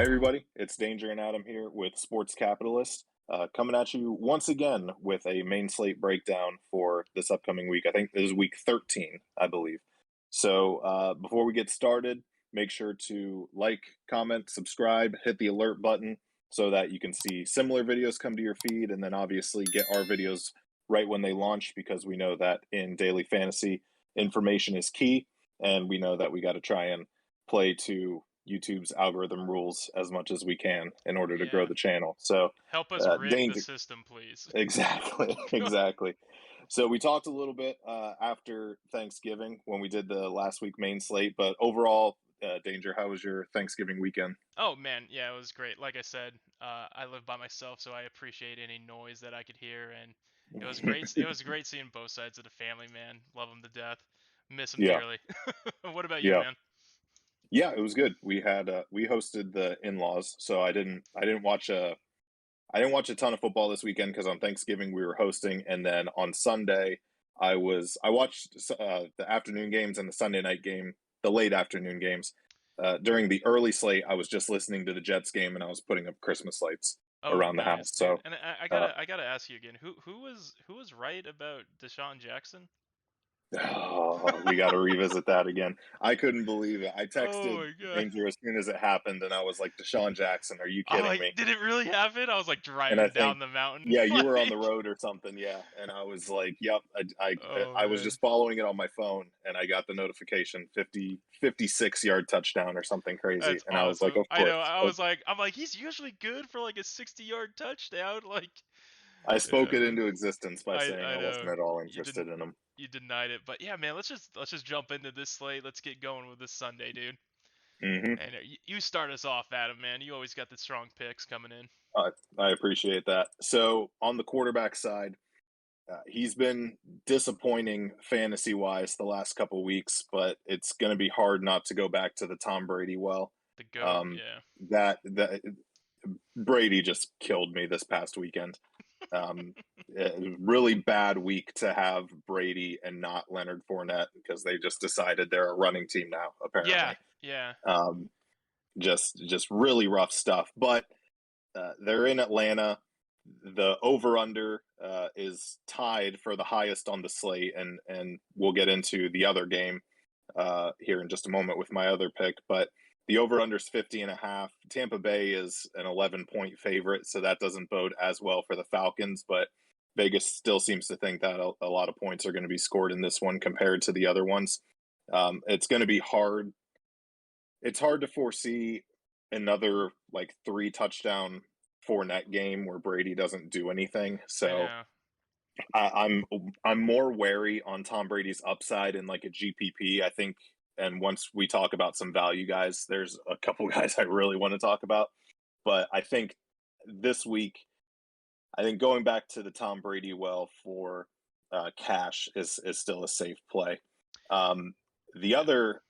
Hey everybody, it's Danger and Adam here with Sports Capitalist, coming at you once again with a main slate breakdown for this upcoming week. I think this is week 13, I believe. So before we get started, make sure to like, comment, subscribe, hit the alert button so that you can see similar videos come to your feed, and then obviously get our videos right when they launch, because we know that in daily fantasy, information is key, and we know that we got to try and play to YouTube's algorithm rules as much as we can in order to grow Yeah. the channel. So, Help us rig the danger. system, please. Exactly, exactly. So we talked a little bit after Thanksgiving when we did the last week main slate, but overall, danger. How was your Thanksgiving weekend? Oh man, yeah, it was great. Like I said, I live by myself, so I appreciate any noise that I could hear, and it was great. It was great seeing both sides of the family, man. Love them to death. Miss them Yeah, dearly. What about you, yeah, man? yeah. It was good. We hosted the in-laws, so I didn't watch a ton of football this weekend because on Thanksgiving we were hosting, and then on Sunday I watched the afternoon games and the Sunday night game, the late afternoon games. During the early slate, I was just listening to the Jets game and I was putting up Christmas lights Oh, around the house. nice, dude. So And I uh, gotta ask you again. Who was right about Deshaun Jackson? oh, we got to revisit that again. I couldn't believe it. I Oh texted my god. Danger as soon as it happened, and I was like, "Deshaun Jackson, are you Oh, kidding me?" did it really happen? I was like And I driving think, down the mountain, yeah, you were on the like. road or something, yeah. And I was like, "Yep." Oh I was man. just following it on my phone, and I got the notification 56 yard touchdown or something crazy, That's and I was like, awesome. "Of I know. course." I'm like, he's usually good for like a 60-yard touchdown. Like, I spoke yeah, it man. into existence by saying I I know wasn't at all you interested didn't in him. you denied it, but yeah, man. Let's just jump into this slate. Let's get going with this Sunday, dude. Hmm. And you start us off, Adam. Man, you always got the strong picks coming in. I appreciate that. So on the quarterback side, he's been disappointing fantasy wise the last couple weeks, but it's going to be hard not to go back to the Tom Brady well. The goat, Um, yeah. that Brady just killed me this past weekend. Really bad week to have Brady and not Leonard Fournette because they just decided they're a running team now. Yeah, Apparently, yeah. um, just really rough stuff. But they're in Atlanta. The over under is tied for the highest on the slate, and we'll get into the other game here in just a moment with my other pick. But the over under is 50.5. Tampa Bay is an 11-point favorite, so that doesn't bode as well for the Falcons. But Vegas still seems to think that a lot of points are going to be scored in this one compared to the other ones. It's going to be hard. It's hard to foresee another like 3 touchdown Fournette game where Brady doesn't do anything. I So know. I'm more wary on Tom Brady's upside in like a GPP. I think, and once we talk about some value guys, there's a couple guys I really want to talk about. But I think this week, I think going back to the Tom Brady well for cash is still a safe play. Um, the Yeah. other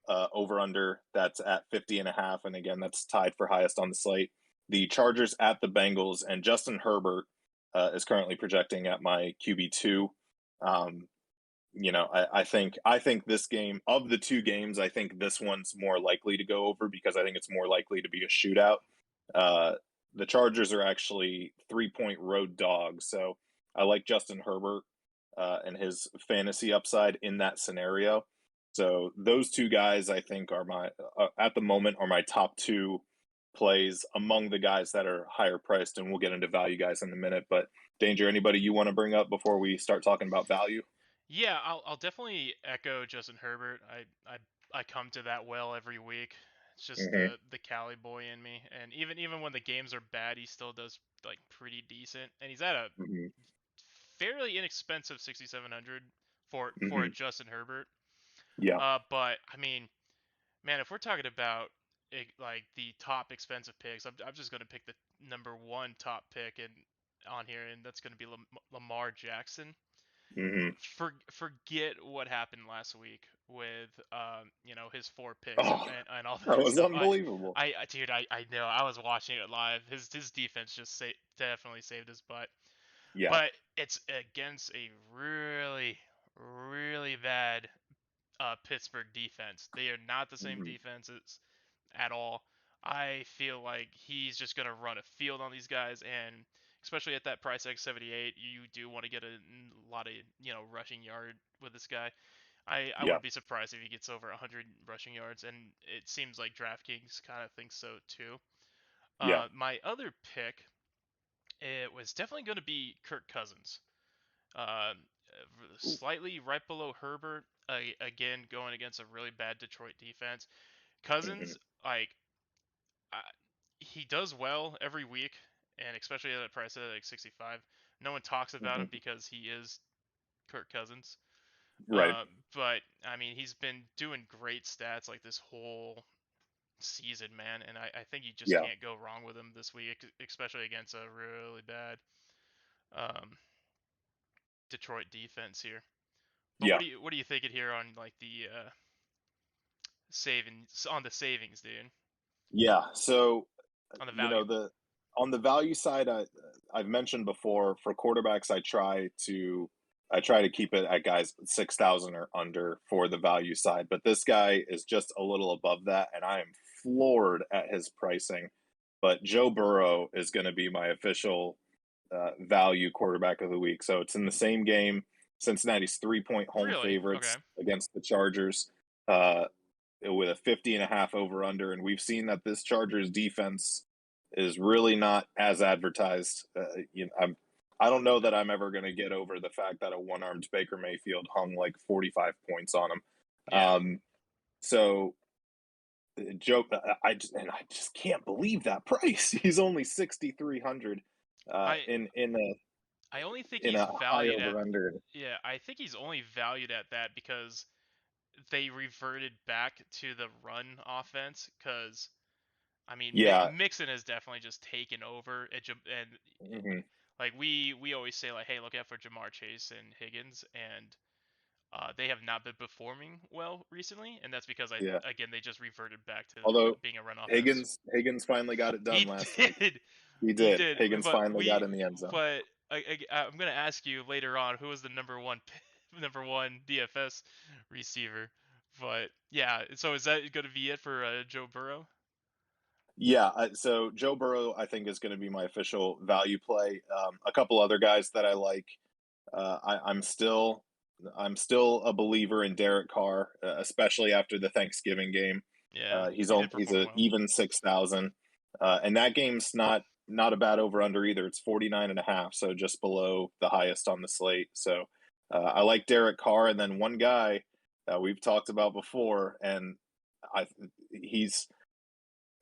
over under that's at 50.5, and again that's tied for highest on the slate. The Chargers at the Bengals, and Justin Herbert is currently projecting at my QB2. Um, I think this game, of the two games, I think this one's more likely to go over because I think it's more likely to be a shootout. Uh, the Chargers are actually 3-point road dogs, so I like Justin Herbert and his fantasy upside in that scenario. So those two guys, I think, are my at the moment are my top two plays among the guys that are higher priced, and we'll get into value guys in a minute. But Danger, anybody you want to bring up before we start talking about value? Yeah, I'll definitely echo Justin Herbert. I come to that well every week. It's just Hmm. the Cali boy in me, and even when the games are bad, he still does like pretty decent, and he's at a Hmm. fairly inexpensive 6,700 for a Hmm. Justin Herbert. Yeah. But I mean, man, if we're talking about like the top expensive picks, I'm just gonna pick the number one top pick on here, and that's gonna be Lamar Jackson. Hmm. Forget what happened last week with his four picks Oh, and all that that was stuff. unbelievable. Dude, I know, I was watching it live. His defense just definitely saved his butt. Yeah. But it's against a really really bad Pittsburgh defense. They are not the same Hmm. defenses at all. I feel like he's just gonna run a field on these guys, and especially at that price tag 78, you do want to get a lot of rushing yard with this guy. I Yeah, wouldn't be surprised if he gets over 100 rushing yards, and it seems like DraftKings kind of thinks so too. yeah. My other pick, it was definitely going to be Kirk Cousins. Slightly right below Herbert. Again, going against a really bad Detroit defense. Hmm. Cousins, like, uh, he does well every week, and especially at a price at like 65. No one talks about him Hmm. because he is Kirk Cousins. Right. But I mean, he's been doing great stats like this whole season, man, and I think you just Yeah, can't go wrong with him this week, especially against a really bad um, Detroit defense here. But yeah, what do you thinking here on like the savings, dude? yeah. So On the you value. know the on the value side, I've mentioned before for quarterbacks, I try to keep it at guys 6,000 or under for the value side, but this guy is just a little above that, and I am floored at his pricing. But Joe Burrow is going to be my official value quarterback of the week. So it's in the same game. Cincinnati's 3-point home Really? Okay. favorites against the Chargers. Uh, with a 50 and a half over under, and we've seen that this Chargers defense is really not as advertised. I don't know that I'm ever going to get over the fact that a one-armed Baker Mayfield hung like 45 points on him. Yeah. So Joe, I just can't believe that price. He's only 6,300 I in I only think a he's high valued at over under. yeah, I think he's only valued at that because they reverted back to the run offense because I mean Yeah. Mixon has definitely just taken over and Hmm. like we always say like hey look out for Jamar Chase and Higgins and they have not been performing well recently and that's because Yeah. again they just reverted back to Although being a run offense. Higgins finally got it done He last week. did. He He did. did. Higgins But finally got in the end zone. I'm gonna ask you later on who was the number one number one DFS receiver. But yeah, so is that gonna be it for Joe Burrow? Yeah, so Joe Burrow, I think, is going to be my official value play. A couple other guys that I like. I'm still a believer in Derek Carr, especially after the Thanksgiving game. Yeah, He's he did he's perform a well. even 6,000, and that game's not a bad over under either. It's 49 and a half, so just below the highest on the slate. So I like Derek Carr, and then one guy that we've talked about before, and I he's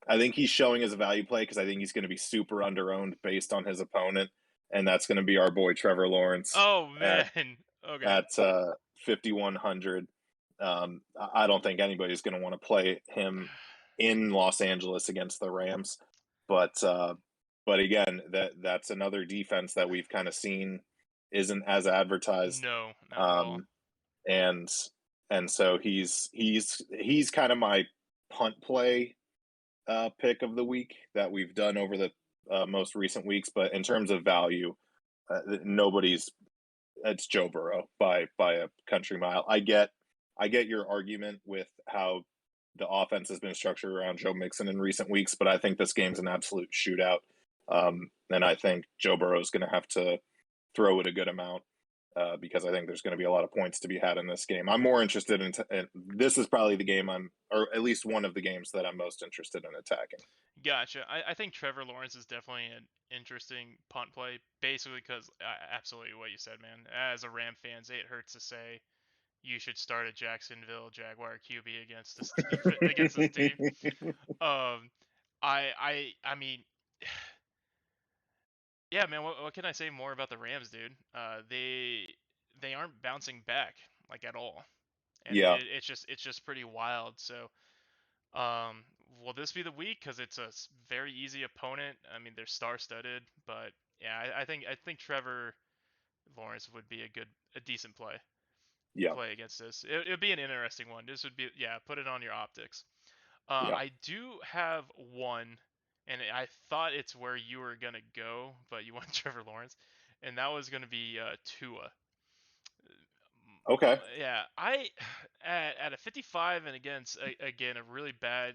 I think he's showing as a value play because I think he's going to be super underowned based on his opponent, and that's going to be our boy Trevor Lawrence Oh at man. Okay. at 5,100. I don't think anybody's going to want to play him in Los Angeles against the Rams, but but again, that's another defense that we've kind of seen isn't as advertised, No, not at all. um, and so he's kind of my punt play pick of the week that we've done over the most recent weeks. But in terms of value, nobody's it's Joe Burrow by a country mile. I get your argument with how the offense has been structured around Joe Mixon in recent weeks, but I think this game's an absolute shootout. And I think Joe Burrow is going to have to throw it a good amount because I think there's going to be a lot of points to be had in this game. I'm more interested in this is probably the game or at least one of the games that I'm most interested in attacking. Gotcha. I think Trevor Lawrence is definitely an interesting punt play, basically because absolutely what you said, man. As a Ram fans, it hurts to say you should start a Jacksonville Jaguar QB against this against this team. Um, I mean, yeah, man. What can I say more about the Rams, dude? They aren't bouncing back like at all, and Yeah, it's just pretty wild. So, um, will this be the week? Because it's a very easy opponent. I mean, they're star-studded, but yeah, I think Trevor Lawrence would be a decent yeah, play against this. It would be an interesting one. This would be yeah, put it on your optics. yeah. I do have one, and I thought it's where you were gonna go, but you went Trevor Lawrence, and that was gonna be Tua. Okay. Yeah, I at a 55 and against again a really bad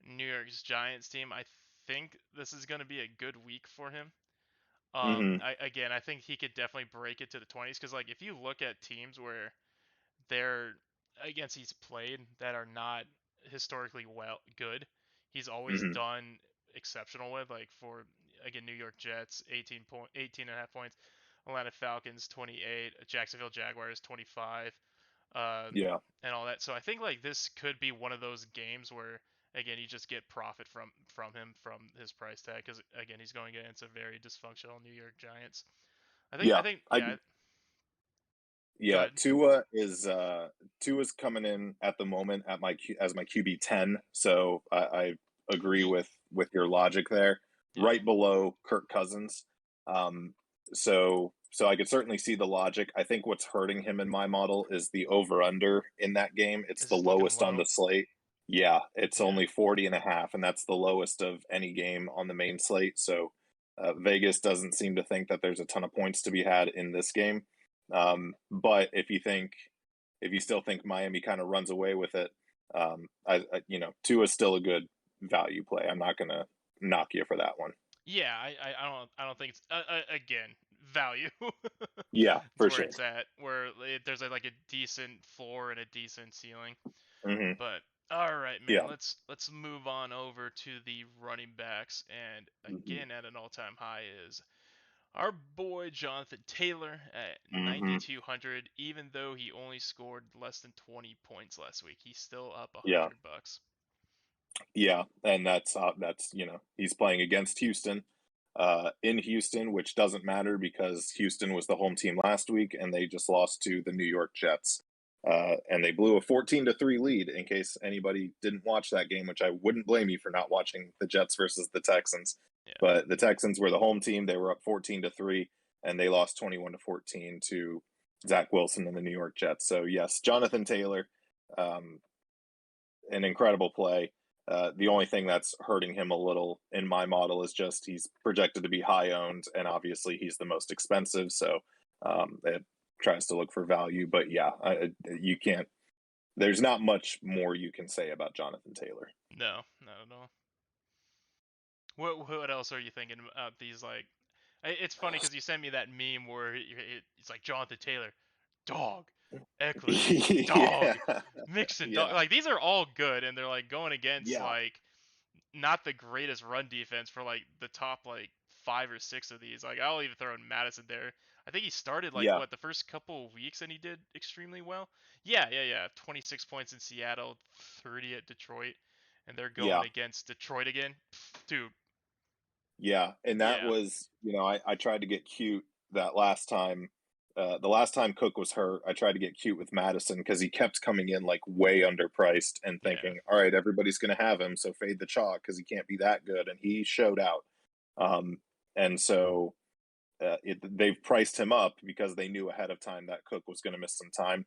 New York's Giants team, I think this is going to be a good week for him. Hmm. I think he could definitely break it to the 20s because, like, if you look at teams where they're against he's played that are not historically good, he's always Hmm. done exceptional with. Like for again, New York Jets, 18 and a half points, Atlanta Falcons 28, Jacksonville Jaguars 25, Yeah. and all that. So I think like this could be one of those games where again you just get profit from him from his price tag because again he's going against a very dysfunctional New York Giants. I Yeah. think I yeah. Go Yeah, ahead. Tua's coming in at the moment at as my QB 10, so I agree with your logic there. Yeah. Right below Kirk Cousins, um, so I could certainly see the logic. I think what's hurting him in my model is the over under in that game. It's Is the this looking lowest on low? the slate. Yeah, it's Yeah. only 40.5, and that's the lowest of any game on the main slate. So Vegas doesn't seem to think that there's a ton of points to be had in this game. But if you still think Miami kind of runs away with it, Tua is still a good value play. I'm not gonna knock you for that one. Yeah, I don't think it's again value. Yeah, It's for where sure. it's at, where there's like a decent floor and a decent ceiling. Hmm. But all right, man, Yeah. let's move on over to the running backs, and Hmm. again at an all-time high is our boy Jonathan Taylor at Hmm. 9,200. Even though he only scored less than 20 points last week, he's still up Yeah. $100. Yeah, and that's he's playing against Houston, in Houston, which doesn't matter because Houston was the home team last week and they just lost to the New York Jets, and they blew a 14-3 lead. In case anybody didn't watch that game, which I wouldn't blame you for not watching the Jets versus the Texans, Yeah, but the Texans were the home team. They were up 14-3, and they lost 21-14 to Zach Wilson and the New York Jets. So yes, Jonathan Taylor. Um, an incredible play. The only thing that's hurting him a little in my model is just he's projected to be high owned, and obviously he's the most expensive. So it tries to look for value. But yeah, you can't. There's not much more you can say about Jonathan Taylor. no, not at all. What else are you thinking about these like? It's funny because you sent me that meme where it's like Jonathan Taylor, dog, Eckler, dog, Yeah, Mixon, dog. yeah, Like these are all good, and they're like going against yeah, like not the greatest run defense for like the top like 5 or 6 of these. Like I'll even throw in Madison there. I think he started like yeah, what the first couple of weeks and he did extremely well. Yeah. 26 points in Seattle, 30 at Detroit, and they're going yeah. against Detroit again. Dude, Yeah, and that yeah, was, I tried to get cute that last time. The last time Cook was hurt, I tried to get cute with Madison because he kept coming in like way underpriced and yeah, thinking, all right, everybody's going to have him, so fade the chalk because he can't be that good. And he showed out. Um, and so they've priced him up because they knew ahead of time that Cook was going to miss some time.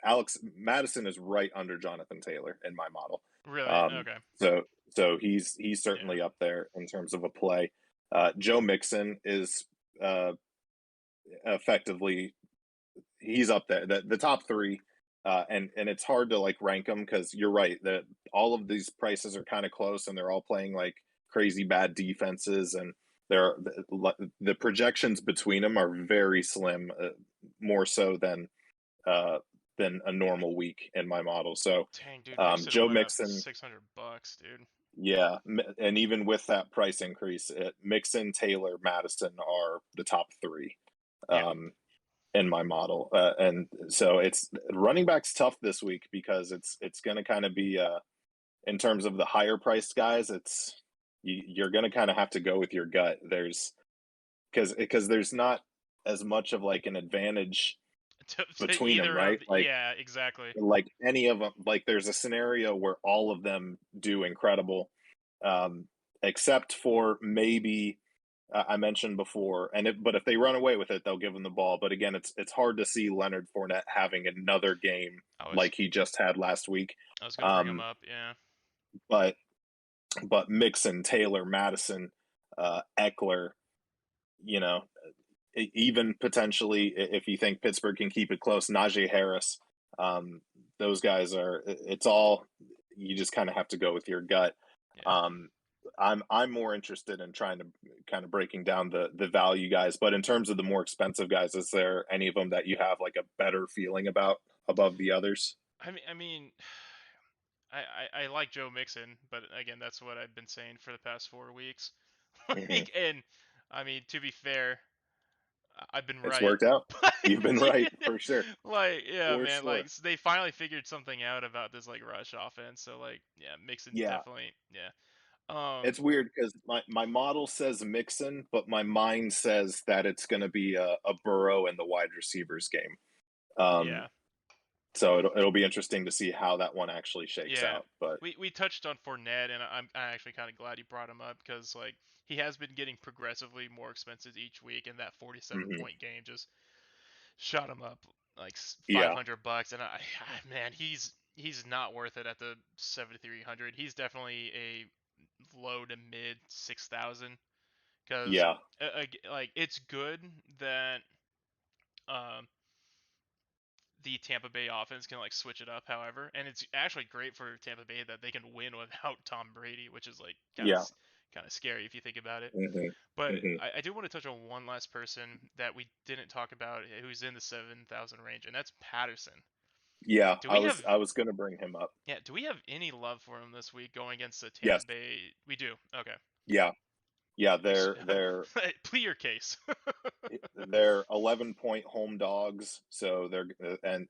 Alex Madison is right under Jonathan Taylor in my model. really, Um, okay, so he's yeah, certainly up there in terms of a play. Joe Mixon is effectively he's up there. The top three, and it's hard to like rank them because you're right that all of these prices are kind of close and they're all playing like crazy bad defenses and they're the projections between them are very slim, more so uh, than a normal week in my model. So dang, dude, Mixon Joe went up Mixon, $600, dude. yeah, and even with that price increase, Mixon, Taylor, Madison are the top three. Yeah, Um, in my model. And so it's running backs tough this week because it's going to kind of be in terms of the higher priced guys. You're going to kind of have to go with your gut. There's because there's not as much of like an advantage to between them, either of right? yeah, exactly. Like any of them. Like there's a scenario where all of them do incredible, um, except for maybe I mentioned before, but if they run away with it, they'll give him the ball. But again, it's hard to see Leonard Fournette having another game I was like he just had last week. I was gonna bring him Um, up. Yeah, but Mixon, Taylor, Madison, Eckler, you know, even potentially if you think Pittsburgh can keep it close, Najee Harris, um, those guys are. It's all you just kind of have to go with your gut. Yeah. Um, I'm more interested in trying to kind of breaking down the value guys, but in terms of the more expensive guys, is there any of them that you have like a better feeling about above the others? I mean, I like Joe Mixon, but again, that's what I've been saying for the past 4 weeks. Hmm. And I mean, to be fair, I've been It's right. worked out. But You've been right for sure, yeah, for man, sure. they finally figured something out about this like rush offense. So yeah, Mixon Yeah, definitely, yeah. it's weird because my model says Mixon, but my mind says that it's going to be a Burrow in the wide receivers game. Um, Yeah, so it'll be interesting to see how that one actually shakes yeah. out. But We touched on Fournette, and I'm actually kind of glad you brought him up because like he has been getting progressively more expensive each week, and that 47 mhm, point game just shot him up like yeah, $500, and man, he's not worth it at the 7,300. He's definitely a low to mid 6,000 because yeah, like it's good that um the Tampa Bay offense can like switch it up, however, and it's actually great for Tampa Bay that they can win without Tom Brady, which is like yeah. kind of scary if you think about it. Hmm. But Hmm. I do want to touch on one last person that we didn't talk about who's in the 7,000 range, and that's Patterson. Yeah, Do I we was have I was going to bring him up. Yeah, do we have any love for him this week going against the Tampa Yes, Bay? We do. Okay. yeah, yeah. Ex- They're Plead your case. they're 11-point home dogs, so they're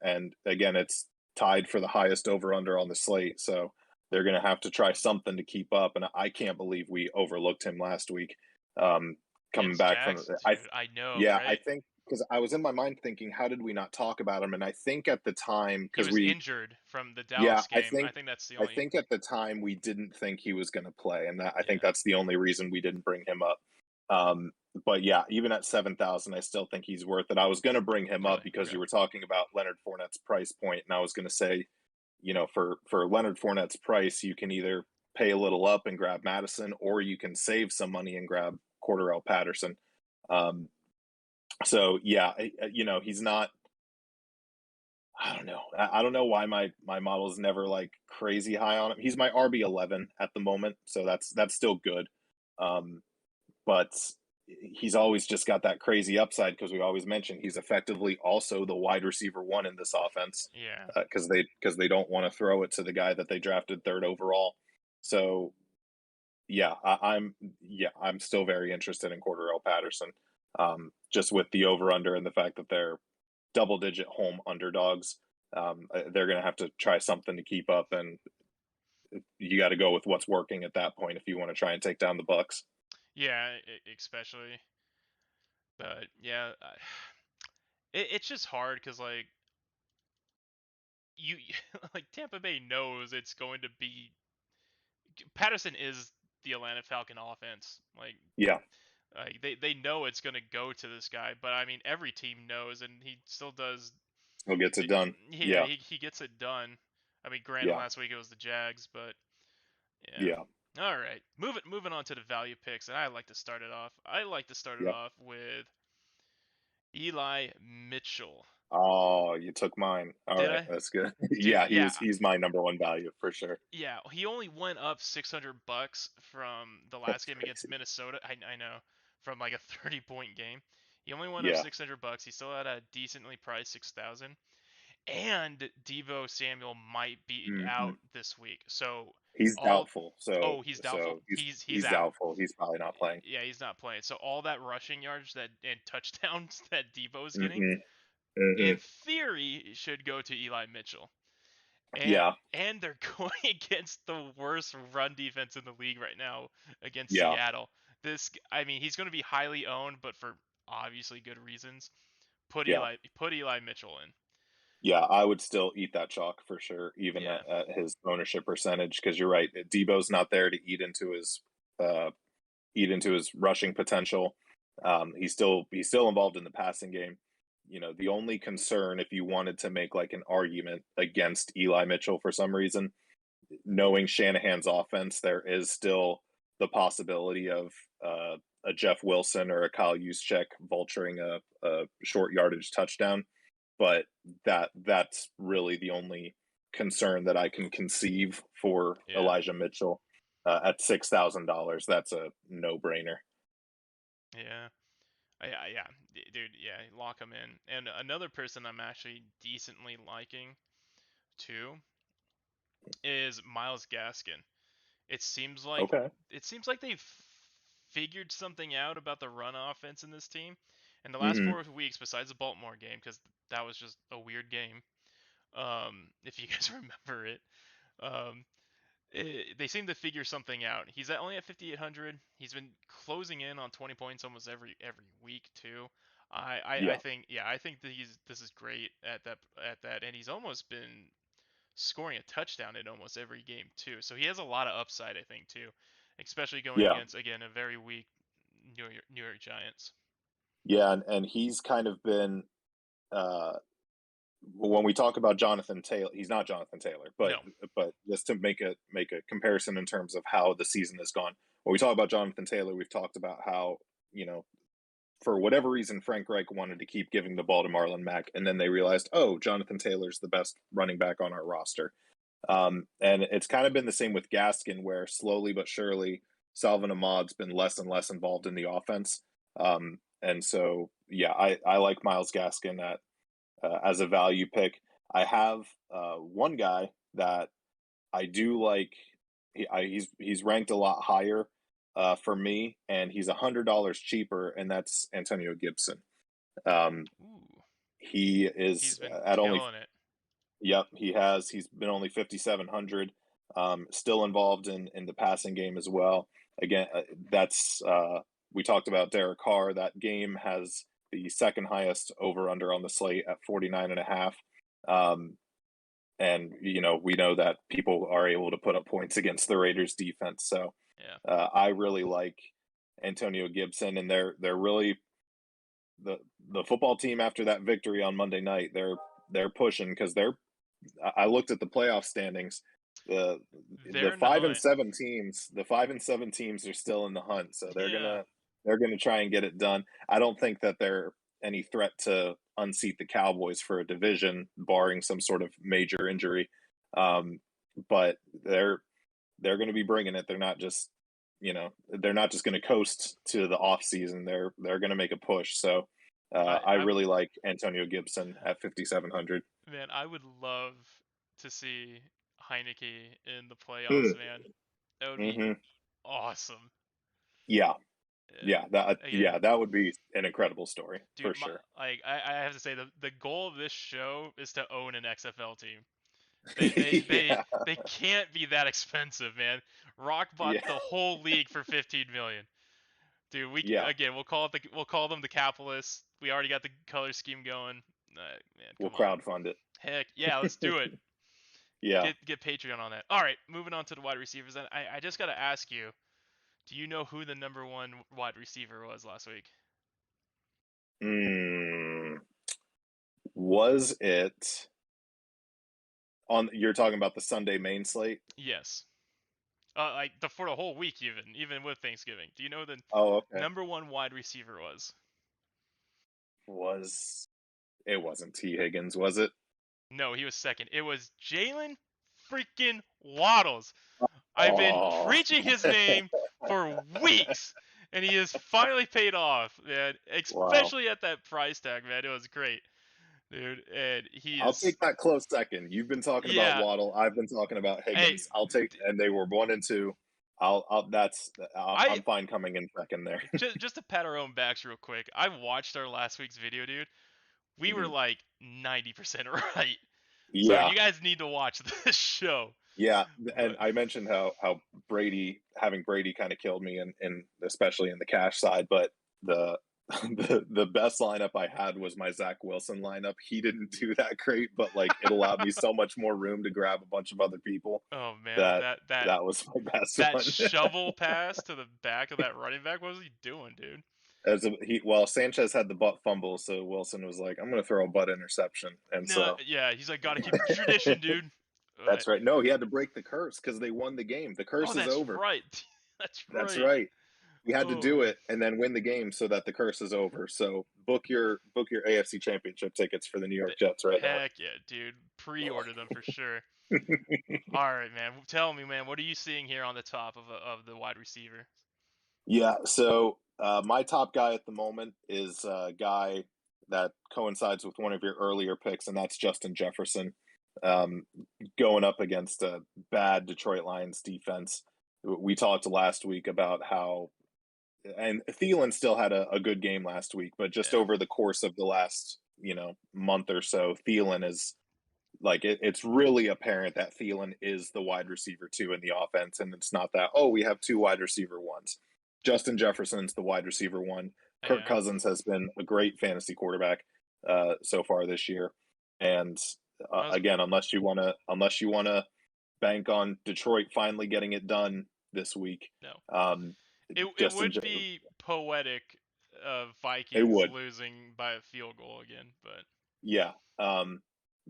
and again, it's tied for the highest over under on the slate. So they're going to have to try something to keep up. And I can't believe we overlooked him last week. Um, Coming Against back from Jags, I dude. I know, Yeah, I right? think because I was in my mind thinking, how did we not talk about him? And I think at the time, He because was we, injured from the yeah, Dallas game. I think that's the I only. think at the time we didn't think he was going to play, and I think Yeah. that's the only reason we didn't bring him up. Um, but yeah, even at 7,000, I still think he's worth it. I was going to bring him up Really? because Okay. you were talking about Leonard Fournette's price point, and I was going to say, for Leonard Fournette's price, you can either pay a little up and grab Madison, or you can save some money and grab Cordarrelle Patterson. Um, so yeah, he's not. I don't know. I don't know why my model is never like crazy high on him. He's my RB11 at the moment, so that's still good. Um, but he's always just got that crazy upside because we always mention he's effectively also the wide receiver one in this offense Yeah. because they don't want to throw it to the guy that they drafted third overall. So yeah, I'm still very interested in Cordarrelle Patterson, just with the over under and the fact that they're double digit home underdogs. They're going to have to try something to keep up, and you got to go with what's working at that point if you want to try and take down the Bucks. Yeah. Especially. But yeah, it's just hard because like you like Tampa Bay knows it's going to be Patterson is the Atlanta Falcon offense. Yeah, They know it's going to go to this guy, but I mean every team knows, and he still does. who gets it done? Yeah, Yeah, he gets it done. I mean, granted, yeah, last week it was the Jags, but yeah. yeah, All right, moving on to the value picks, and I like to start it off. I like to start it yeah. off with Eli Mitchell. Oh, you took mine. All Did right, I? that's good. Dude, Yeah, yeah, he's my number one value for sure. yeah. He only went up $600 from the last That's game against crazy. Minnesota. I know, from like a 30-point game. He only went up Yeah. $600. He still had a decently priced 6,000. And Devo Samuel might be Hmm. out this week. So He's all doubtful, so oh, he's doubtful. so he's He's he's out. doubtful. He's probably not playing. Yeah, he's not playing. So all that rushing yards that and touchdowns that Devo's getting, Hmm. Hmm. in theory, should go to Eli Mitchell. And Yeah, and they're going against the worst run defense in the league right now against yeah, Seattle. I mean, he's going to be highly owned, but for obviously good reasons. yeah. Put Eli Mitchell in. Yeah, I would still eat that chalk for sure, even Yeah. at his ownership percentage. Because you're right, Debo's not there to uh, eat into his rushing potential. He's still involved in the passing game. The only concern, if you wanted to make like an argument against Eli Mitchell for some reason, knowing Shanahan's offense, there is still the possibility of a Jeff Wilson or a Kyle Juszczyk vulturing a short yardage touchdown, but that's really the only concern that I can conceive for Yeah. Elijah Mitchell. At $6,000, that's a no-brainer. Yeah. Yeah, dude. Yeah, lock him in. And another person I'm actually decently liking too is Miles Gaskin. It seems like Okay. they've figured something out about the run offense in this team. In the last Hmm. 4 weeks, besides the Baltimore game, because that was just a weird game. If you guys remember it, um, they seem to figure something out. He's only at 5,800. He's been closing in on 20 points almost every week too. I Yeah. think that this is great at that, and he's almost been scoring a touchdown in almost every game too. So he has a lot of upside, I think too, especially going Yeah. against again a very weak New York Giants. Yeah, and he's kind of been uh, when we talk about Jonathan Taylor, he's not Jonathan Taylor, No. but just to make a comparison in terms of how the season has gone. When we talk about Jonathan Taylor, we've talked about how, for whatever reason, Frank Reich wanted to keep giving the ball to Marlon Mack, and then they realized, oh, Jonathan Taylor's the best running back on our roster. And it's kind of been the same with Gaskin, where slowly but surely Salvin Ahmad's been less and less involved in the offense. And so, yeah, I like Miles Gaskin as a value pick. I have one guy that I do like. He's ranked a lot higher for me, and he's $100 cheaper, and that's Antonio Gibson. Um, Ooh, he is he's been at only. killing it. Yep, he has. He's been only 5,700. Still involved in the passing game as well. Again, that's we talked about Derek Carr. That game has the second highest over under on the slate at 49.5. And we know that people are able to put up points against the Raiders defense. So Yeah. I really like Antonio Gibson, and they're really the football team after that victory on Monday night. They're pushing because I looked at the playoff standings. The They're in the 5 and 7 teams, the 5 and 7 teams are still in the hunt, so Yeah. they're gonna try and get it done. I don't think that they're any threat to unseat the Cowboys for a division, barring some sort of major injury. But they're going to be bringing it. They're not just going to coast to the off season. They're going to make a push. So I I really like Antonio Gibson at 5,700. Man, I would love to see Heineke in the playoffs, Mm. man. That would be Hmm. awesome. Yeah, And again, that would be an incredible story dude, for sure. I have to say the goal of this show is to own an XFL team. They they they Yeah, they can't be that expensive, man. Rock bought yeah, the whole league for 15 million. Dude, yeah. we'll call them the capitalists. We already got the color scheme going. Man, We'll come on. crowdfund it. Heck, yeah, let's do it. Yeah. Get Patreon on that. All right, moving on to the wide receivers. And I just got to ask you, do you know who the number one wide receiver was last week? Mm, was it on? You're talking about the Sunday main slate? Yes. For the whole week, even with Thanksgiving. Do you know who the Oh, okay. number one wide receiver was? Was It wasn't T Higgins, was it? No, he was second. It was Jalen freaking Waddles. I've been Oh, preaching his name for weeks, and he has finally paid off, man. wow. Especially at that price tag, man. It was great, dude. And he I'll is, take that close second. You've been talking about yeah. Waddle. I've been talking about Hey, Higgins. I'll take, and they were 1 and 2. I I'm fine coming in second there. just to pat our own backs real quick. I watched our last week's video, dude. We were Mhm. like 90% right. So Yeah, you guys need to watch this show. yeah. And But I mentioned how having Brady kind of killed me, and especially in the cash side. But the the best lineup I had was my Zach Wilson lineup. He didn't do that great, but like it allowed me so much more room to grab a bunch of other people oh man, that that was my best that one. shovel pass to the back of that running back, what was he doing, dude? Sanchez had the butt fumble, so Wilson was like, "I'm going to throw a butt interception," and No, so yeah, he's like, gotta keep the tradition, dude. that's right. No, he had to break the curse because they won the game. The Oh, curse is that's over. right. That's That's right. right. We had to Oh do man. it and then win the game so that the curse is over. So book your AFC Championship tickets for the New York Jets right now. Heck yeah, dude. Pre-order them for sure. All right, man. Tell me, man. What are you seeing here on the top of the wide receiver? Yeah, so my top guy at the moment is a guy that coincides with one of your earlier picks, and that's Justin Jefferson, um, going up against a bad Detroit Lions defense. We talked last week about how, and Thielen still had a good game last week, but just Yeah. over the course of the last month or so, Thielen is like it's really apparent that Thielen is the wide receiver two in the offense, and it's not that we have two wide receiver ones. Justin Jefferson's the wide receiver one. Kirk Yeah. Cousins has been a great fantasy quarterback so far this year, and I was again, unless you wanna bank on Detroit finally getting it done this week, no. um, It Justin, would be poetic of it Vikings would, losing by a field goal again, but yeah.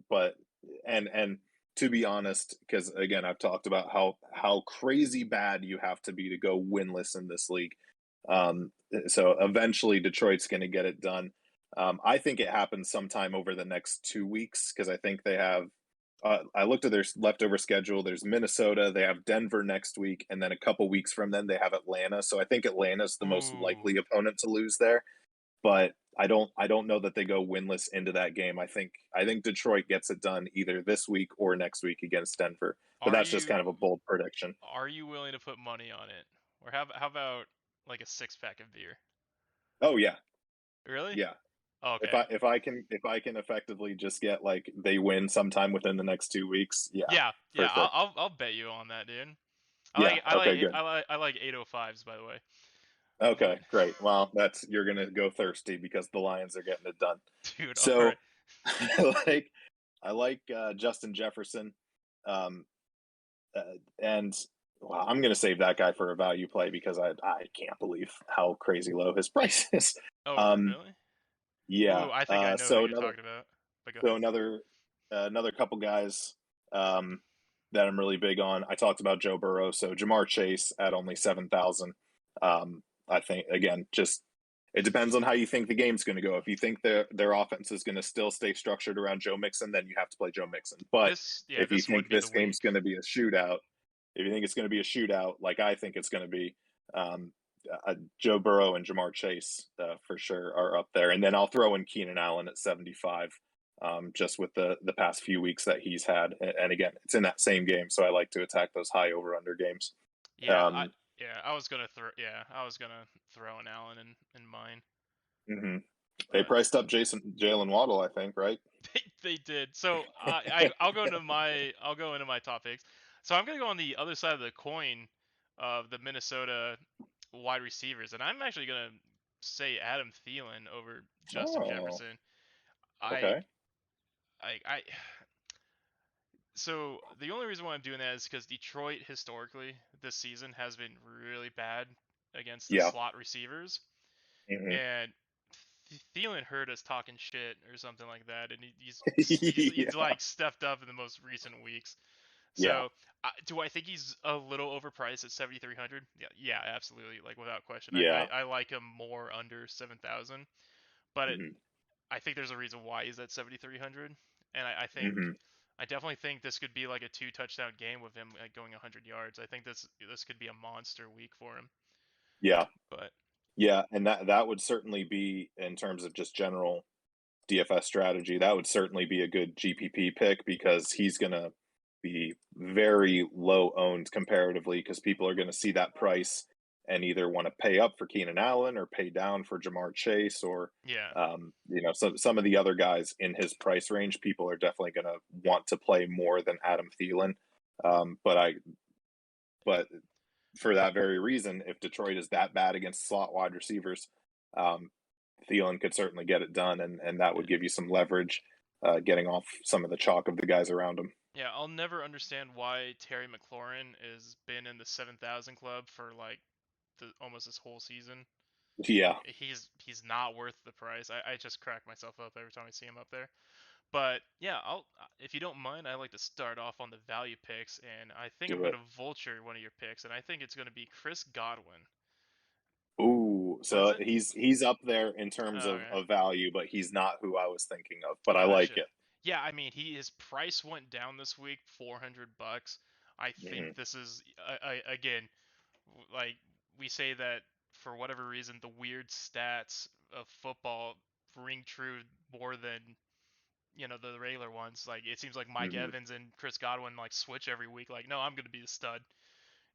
But and to be honest, because again, I've talked about how crazy bad you have to be to go winless in this league. So eventually, Detroit's going to get it done. I think it happens sometime over the next 2 weeks because I think they have. I looked at their leftover schedule. There's Minnesota. They have Denver next week, and then a couple weeks from then they have Atlanta. So I think Atlanta's the most ooh. likely opponent to lose there, but I don't know that they go winless into that game. I think Detroit gets it done either this week or next week against Denver. But Are that's just kind you of a bold prediction. are you willing to put money on it? Or how about like a six pack of beer? Oh yeah, Really? yeah. If Okay. I can effectively just get like they win sometime within the next 2 weeks, yeah, Yeah, for yeah, sure. I'll bet you on that, dude. Yeah. Okay. Good. I like 805s by the way. Okay. But Great. Well, that's you're gonna go thirsty because the Lions are getting it done. dude, all So right. I like Justin Jefferson. Um, Uh, and well, I'm going to save that guy for a value play because I can't believe how crazy low his price is. Oh, Um, really? yeah. Ooh, I think I know who So you're another talking about. But go so ahead. another couple guys um, that I'm really big on. I talked about Joe Burrow, so Jamar Chase at only 7,000. I think again, just it depends on how you think the game's going to go. If you think their offense is going to still stay structured around Joe Mixon, then you have to play Joe Mixon. But if you This think would be the this game's week. going to be a shootout, if you think it's going to be a shootout, like I think it's going to be, Joe Burrow and Jamar Chase for sure are up there, and then I'll throw in Keenan Allen at 75, just with the past few weeks that he's had. And again, it's in that same game, so I like to attack those high over under games. Yeah, Um, I was gonna throw an Allen in mine. mhm. They But priced up Jalen Waddle, I think, right? they did. So I'll go into my top picks. So I'm gonna go on the other side of the coin of the Minnesota wide receivers, and I'm actually gonna say Adam Thielen over Justin Oh, Jefferson. I okay. I so the only reason why I'm doing that is because Detroit historically this season has been really bad against the Yeah. slot receivers, Hmm. and Thielen heard us talking shit or something like that, and he's Yeah. like stepped up in the most recent weeks. Yeah. So do I think he's a little overpriced at 7,300? Yeah, yeah, absolutely, like without question. Yeah. I like him more under 7,000, but Hmm. I think there's a reason why he's at 7,300, and Hmm. I definitely think this could be like a two touchdown game with him like going 100 yards. I think this could be a monster week for him. Yeah. But Yeah. And that would certainly be in terms of just general DFS strategy. That would certainly be a good GPP pick because he's going to be very low owned comparatively because people are going to see that price and either want to pay up for Keenan Allen or pay down for Jamar Chase or yeah, some of the other guys in his price range. People are definitely going to want to play more than Adam Thielen. Um, but I but for that very reason, if Detroit is that bad against slot wide receivers, um, Thielen could certainly get it done, and that would yeah, give you some leverage, getting off some of the chalk of the guys around him. yeah. I'll never understand why Terry McLaurin has been in the 7,000 club for like almost this whole season. Yeah, He's not worth the price. I just crack myself up every time I see him up there. But yeah, I'll if you don't mind, I like to start off on the value picks, and I think I'm do going it. to vulture one of your picks, and I think it's going to be Chris Godwin. So it? he's up there in terms Oh, okay. of value, but he's not who I was thinking of. But I like Gotcha. it. Yeah, I mean, his price went down this week, $400. I think Hmm. this is again, like we say that for whatever reason, the weird stats of football ring true more than the regular ones. Like it seems like Mike Hmm. Evans and Chris Godwin like switch every week. Like, no, I'm gonna be the stud,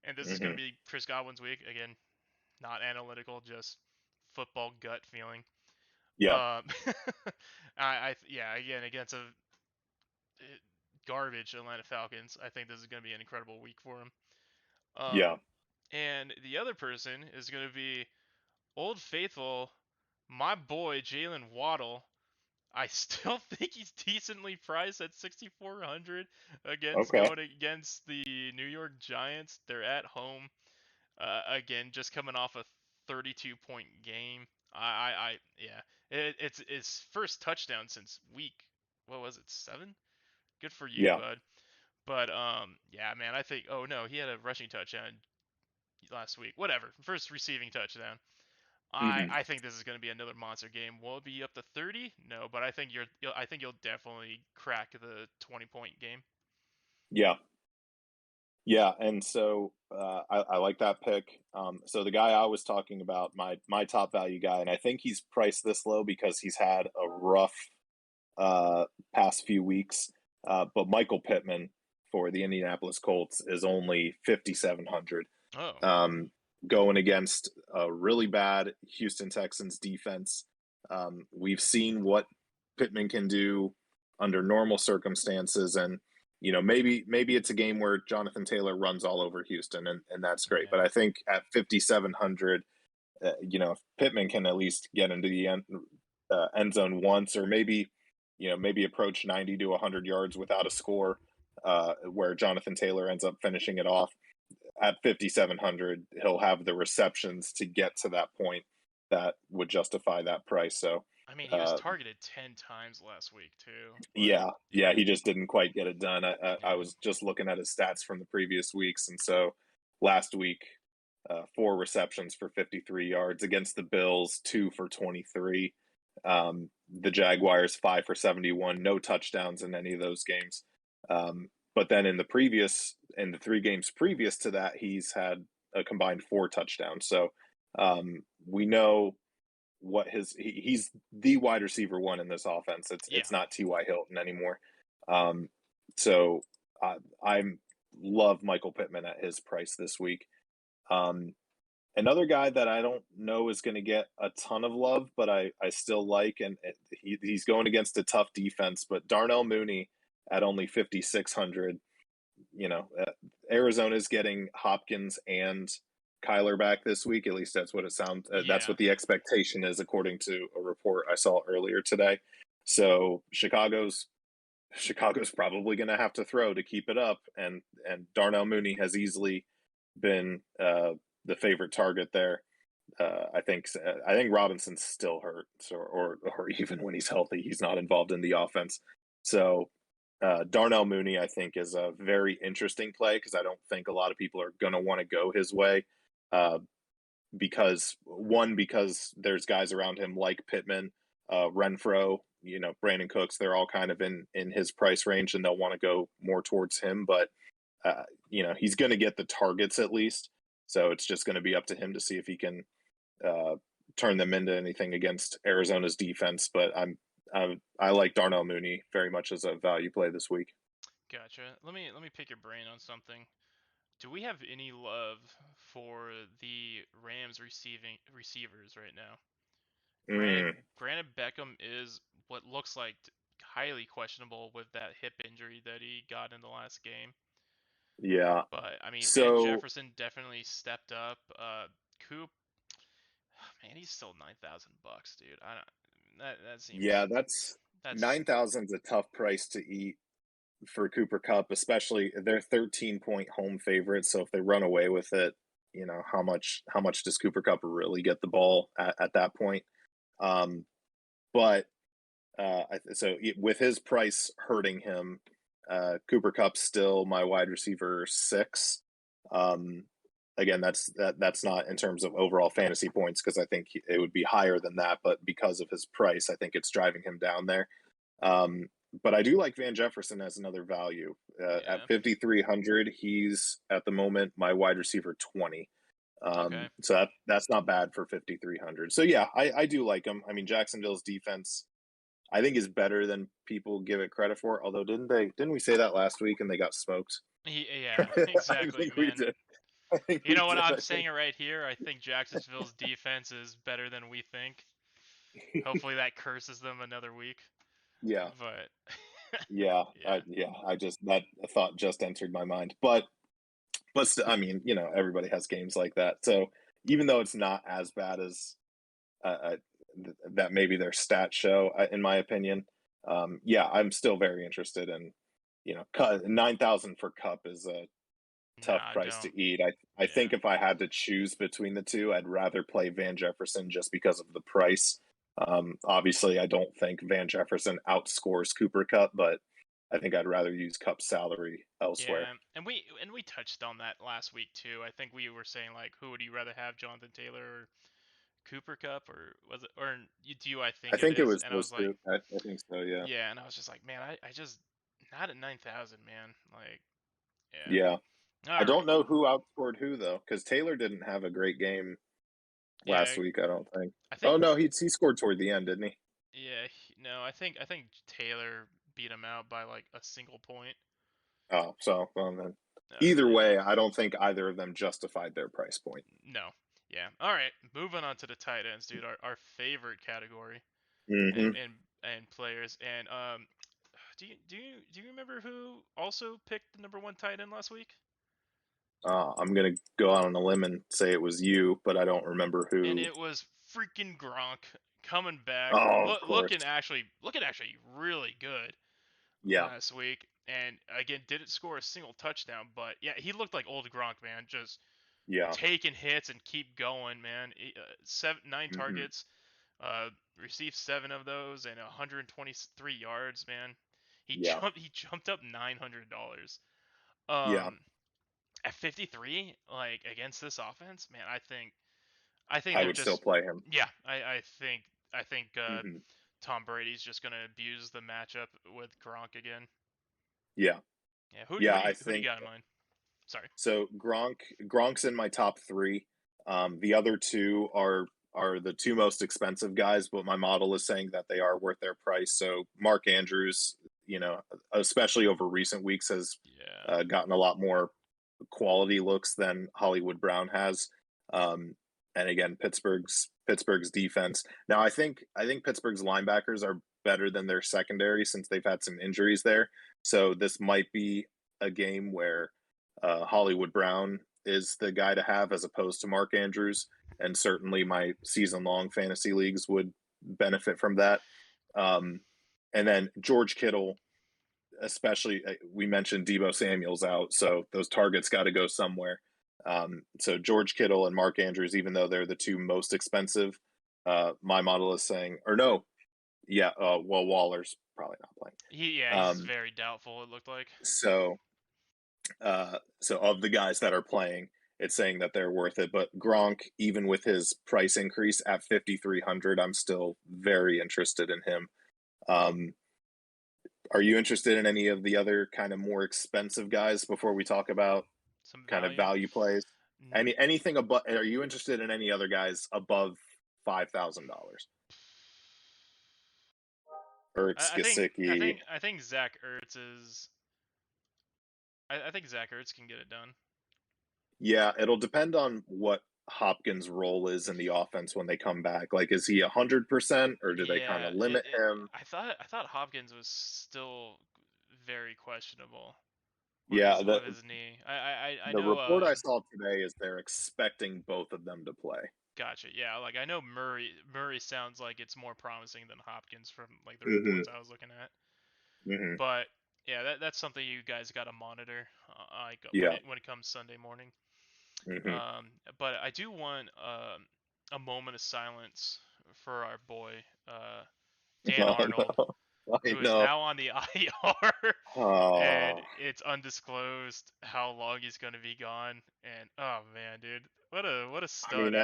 and this is gonna Hmm. be Chris Godwin's week again. Not analytical, just football gut feeling. Yeah, Um, yeah, again against a garbage Atlanta Falcons. I think this is going to be an incredible week for him. yeah. And the other person is going to be Old Faithful, my boy Jalen Waddle. I still think he's decently priced at 6,400 against Okay. going against the New York Giants. They're at home. Again, just coming off a 32-point game. Yeah, it's his first touchdown since week. What was it? 7? Good for you, Yeah. bud. But yeah, man, I think. Oh no, he had a rushing touchdown last week. Whatever, first receiving touchdown. I Hmm. I think this is going to be another monster game. Will it be up to 30? No, but I think I think you'll definitely crack the 20-point game. Yeah. Yeah. And so I like that pick. So the guy I was talking about, my top value guy, and I think he's priced this low because he's had a rough uh, past few weeks. But Michael Pittman for the Indianapolis Colts is only 5,700. Oh, Um, Going against a really bad Houston Texans defense. We've seen what Pittman can do under normal circumstances, and maybe it's a game where Jonathan Taylor runs all over Houston, and that's great. But yeah, I think at 5,700, if Pittman can at least get into the end zone once, or maybe approach 90 to 100 yards without a score, where Jonathan Taylor ends up finishing it off at 5,700, he'll have the receptions to get to that point that would justify that price. So, I mean, he was uh, targeted 10 times last week too. Like, yeah, he just didn't quite get it done. I yeah, was just looking at his stats from the previous weeks, and so last week, 4 receptions for 53 yards against the Bills, 2 for 23. The Jaguars 5 for 71, no touchdowns in any of those games. But then in the 3 games previous to that, he's had a combined 4 touchdowns. So we know he's the wide receiver one in this offense. It's yeah, not T.Y. Hilton anymore. Um, so I love Michael Pittman at his price this week. Um, Another guy that I don't know is going to get a ton of love, but I still like, and he's going against a tough defense. But Darnell Mooney at only 5,600, Arizona's getting Hopkins and Kyler back this week. At least that's what it sounds. That's yeah. what the expectation is, according to a report I saw earlier today. So Chicago's probably going to have to throw to keep it up, and Darnell Mooney has easily been the favorite target there. I think Robinson's still hurt, so or even when he's healthy, he's not involved in the offense. So Darnell Mooney, I think, is a very interesting play because I don't think a lot of people are going to want to go his way. Uh, because there's guys around him like Pittman, Renfro, Brandon Cooks. They're all kind of in his price range, and they'll want to go more towards him. But he's going to get the targets at least. So it's just going to be up to him to see if he can uh, turn them into anything against Arizona's defense. But I like Darnell Mooney very much as a value play this week. Gotcha. Let me pick your brain on something. Do we have any love for the Rams receivers right now? Granted, Mm, granted, Beckham is what looks like highly questionable with that hip injury that he got in the last game. yeah. But I mean, Van So Jefferson definitely stepped up. Coop, man, he's still $9,000, dude. I don't. That seems yeah, that's that's 9,000's a tough price to eat for Cooper Cup, especially they're 13-point home favorites. So if they run away with it, how much does Cooper Cup really get the ball at that point? Um, but with his price hurting him, Cooper Cup's still my wide receiver 6. Um, again, that's not in terms of overall fantasy points because I think it would be higher than that, but because of his price, I think it's driving him down there. Um, but I do like Van Jefferson as another value. At Yeah. 5,300, he's at the moment my wide receiver 20. Okay. So that's not bad for 5,300. So yeah, I do like him. I mean, Jacksonville's defense, I think, is better than people give it credit for. Although didn't we say that last week and they got smoked? Yeah, I exactly, think we man. did. I think You we know what? did. I'm saying it right here. I think Jacksonville's defense is better than we think. Hopefully that curses them another week. Yeah, But yeah, yeah, I just that thought just entered my mind. But I mean, everybody has games like that. So even though it's not as bad as that, maybe their stats show, in my opinion, yeah, I'm still very interested in, 9,000 for Cup is a tough nah, price don't. to eat. I Yeah. think if I had to choose between the two, I'd rather play Van Jefferson just because of the price. Obviously, I don't think Van Jefferson outscores Cooper Cup, but I think I'd rather use Cup's salary elsewhere. Yeah, and we touched on that last week too. I think we were saying like, who would you rather have, Jonathan Taylor or Cooper Cup, or was it, or do you? I I think it think it is. was And I those was like, two. I think so. Yeah. yeah, and I was just like, man, I just not at 9,000, man. Like, Yeah. yeah. I All don't right. know who outscored who though, because Taylor didn't have a great game last Yeah, week. I don't think. I Oh think. no, he scored toward the end, didn't he? Yeah, no, I think Taylor beat him out by like a single point. Oh, so well, then, either Yeah. way, I don't think either of them justified their price point. No. Yeah. All right. Moving on to the tight ends, dude. Our favorite category and Hmm. and and players. And do you remember who also picked the number one tight end last week? I'm gonna go out on a limb and say it was you, but I don't remember And who. it was freaking Gronk coming back, Oh, of course. looking actually really good Yeah, last week. And again, didn't score a single touchdown, but yeah, he looked like old Gronk, man. Just yeah. taking hits and keep going, man. 9 Hmm. targets, uh, received 7 of those and 123 yards, man. He Yeah, jumped up $900. yeah. At 53, like against this offense, man, I think I they're would still just, play him. yeah. I think Hmm. Tom Brady's just gonna abuse the matchup with Gronk again. Yeah, Yeah. Who who yeah. do I you who do you think got in mind? Sorry. so. Gronk's in my top three. The other two are the two most expensive guys, but my model is saying that they are worth their price. So Mark Andrews, especially over recent weeks, has Yeah. gotten a lot more quality looks than Hollywood Brown has. And again, Pittsburgh's defense. Now, I think Pittsburgh's linebackers are better than their secondary since they've had some injuries there. So this might be a game where Hollywood Brown is the guy to have as opposed to Mark Andrews. And certainly my season long fantasy leagues would benefit from that. Um, and then George Kittle, especially, we mentioned Debo Samuel's out, so those targets got to go somewhere. So George Kittle and Mark Andrews, even though they're the two most expensive, my model is saying, or no, yeah, well, Waller's probably not playing. He's very doubtful. It looked like. So so of the guys that are playing, it's saying that they're worth it. But Gronk, even with his price increase at 5,300, I'm still very interested in him. Um, are you interested in any of the other kind of more expensive guys before we talk about Some kind of value. value plays? Mm, Anything above? Are you interested in any other guys above $5,000? Ertz, I think I Gesicki. think I think Zach Ertz is. I think Zach Ertz can get it done. Yeah, it'll depend on what Hopkins' role is in the offense when they come back. Like, is he 100%, or do they kind Yeah, of limit him? I thought Hopkins was still very questionable with Yeah, his the with his knee. I the know. report I saw today is they're expecting both of them to play. Gotcha. Yeah, like I know Murray sounds like it's more promising than Hopkins from like the Hmm. reports I was looking at. Hmm. But yeah, that's something you guys got to monitor, like when Yeah. it comes Sunday morning. Hmm. Um, but I do want a moment of silence for our boy, Dan Oh Arnold. no. I who is know. now on the IR, and Oh, it's undisclosed how long he's going to be gone. And oh man, dude, what a I stud mean,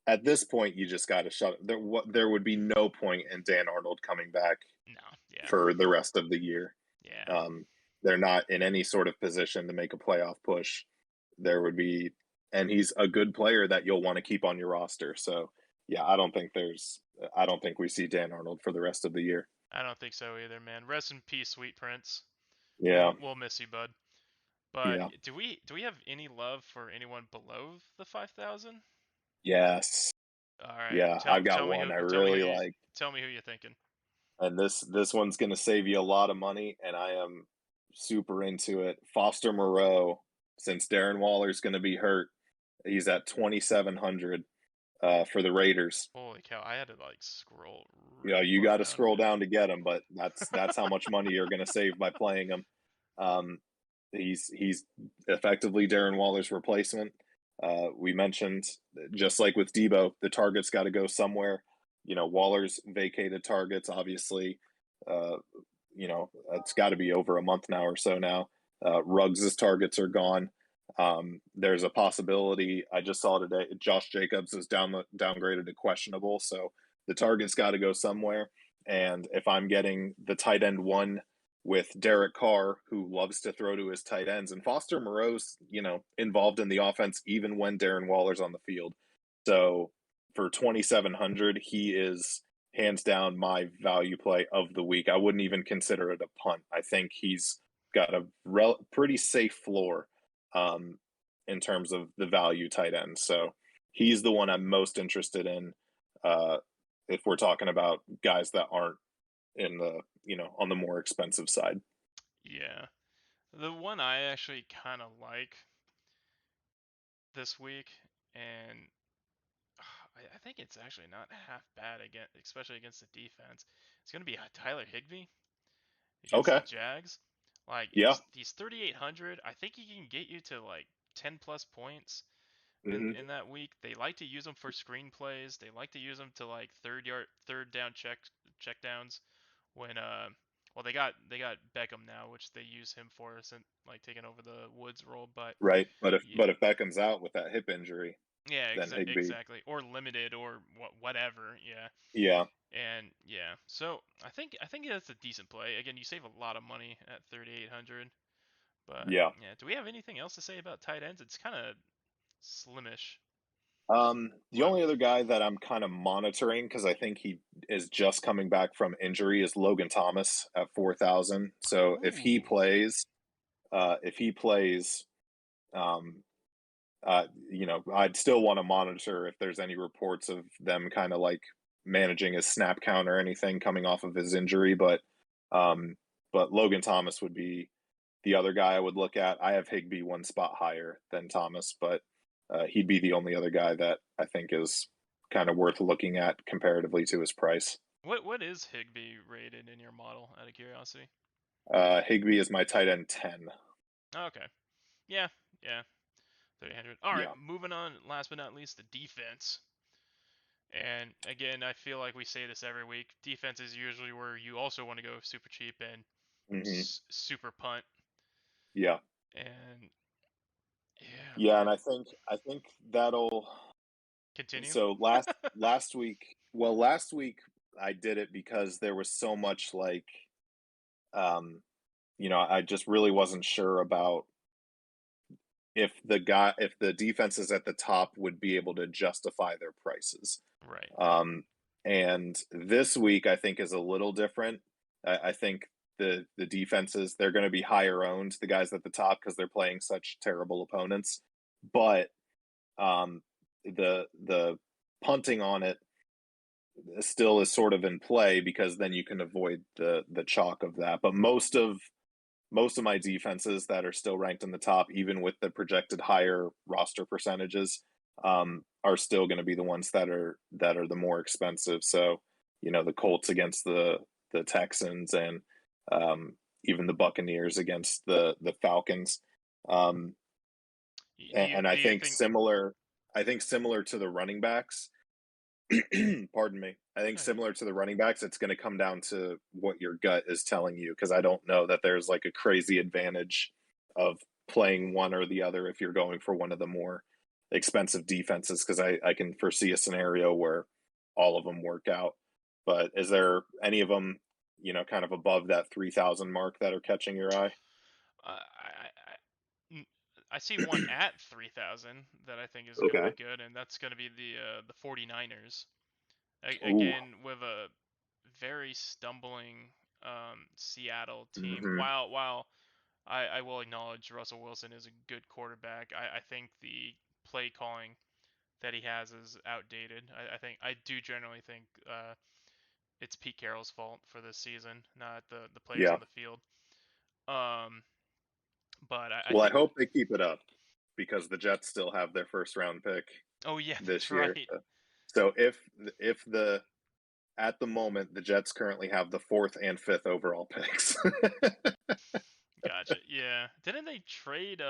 at this point, you just got to shut it. There would be no point in Dan Arnold coming back no, yeah, for the rest of the year. yeah. Um, they're not in any sort of position to make a playoff push. There would be, and he's a good player that you'll want to keep on your roster. So, yeah, I don't think we see Dan Arnold for the rest of the year. I don't think so either, man. Rest in peace, Sweet Prince. Yeah, We'll miss you, bud. But yeah, do we have any love for anyone below the 5,000? yes, All right, yeah. I've got tell me one who I tell me who really you like, tell me who you're thinking. and this one's going to save you a lot of money, and I am super into it. Foster Moreau, since Darren Waller's going to be hurt, he's at 2,700 for the Raiders. Holy cow! I had to like scroll You know, real you far got to down. scroll down to get him, but that's how much money you're going to save by playing him. Um, he's effectively Darren Waller's replacement. We mentioned, just like with Debo, the target's got to go somewhere. You know, Waller's vacated targets, obviously. Uh, you know, it's got to be over a month now or so now. Ruggs' targets are gone. There's a possibility. I just saw today Josh Jacobs is downgraded to questionable, so the target's got to go somewhere. And if I'm getting the tight end one with Derek Carr, who loves to throw to his tight ends, and Foster Moreau's, involved in the offense even when Darren Waller's on the field. So for 2,700, he is hands down my value play of the week. I wouldn't even consider it a punt. I think he's got a pretty safe floor in terms of the value tight end. So he's the one I'm most interested in if we're talking about guys that aren't in the on the more expensive side. Yeah, the one I actually kind of like this week, and I think it's actually not half bad again, especially against the defense. It's gonna be Tyler Higbee against the Okay. Jags. Like Yeah. he's 3,800. I think he can get you to like 10 plus points Hmm. in that week. They like to use him for screenplays. They like to use him to like third down check downs when well they got Beckham now, which they use him for, since like taking over the Woods role. But Right. But if yeah, but if Beckham's out with that hip injury, yeah, then Higby. exactly, or limited or whatever. Yeah, Yeah. and yeah, so I think that's a decent play. Again, you save a lot of money at 3,800. But Yeah. yeah, do we have anything else to say about tight ends? It's kind of slimish. The What? only other guy that I'm kind of monitoring because I think he is just coming back from injury is Logan Thomas at 4,000. So Ooh. if he plays, um, I'd still want to monitor if there's any reports of them kind of like managing his snap count or anything coming off of his injury. Um, but Logan Thomas would be the other guy I would look at. I have Higby one spot higher than Thomas, but he'd be the only other guy that I think is kind of worth looking at comparatively to his price. What is Higby rated in your model, out of curiosity? Higby is my tight end 10. Okay. Yeah, yeah. 3,800. All right, Yeah. moving on. Last but not least, the defense. And again, I feel like we say this every week. Defense is usually where you also want to go super cheap and Hmm. super punt. Yeah. And yeah, Yeah, man. and I think that'll. Continue. So last week I did it because there was so much like, um, I just really wasn't sure about if the defenses at the top would be able to justify their prices. Right. Um, and this week I think is a little different. I think the defenses, they're going to be higher owned, the guys at the top, because they're playing such terrible opponents. But the punting on it still is sort of in play because then you can avoid the chalk of that. But most of my defenses that are still ranked in the top, even with the projected higher roster percentages, are still going to be the ones that are the more expensive. So, the Colts against the Texans, and even the Buccaneers against the Falcons. Um, Do and you I do you think think? similar. I think similar to the running backs, Pardon me. I think Oh, you're similar good. to the running backs, it's going to come down to what your gut is telling you because I don't know that there's like a crazy advantage of playing one or the other if you're going for one of the more expensive defenses because I can foresee a scenario where all of them work out. But is there any of them, kind of above that 3,000 mark that are catching your eye? N- I see one at 3,000 that I think is going to be Okay. good, and that's going to be the 49ers. Ooh. Again, with a very stumbling Seattle team. Hmm. While I will acknowledge Russell Wilson is a good quarterback, I think the play calling that he has is outdated. I do generally think it's Pete Carroll's fault for this season, not the players Yeah. on the field. Um, but I Well, I think. hope they keep it up because the Jets still have their first round pick Oh yeah, this that's year. right. So if the at the moment the Jets currently have the fourth and fifth overall picks. Gotcha. Yeah. Didn't they trade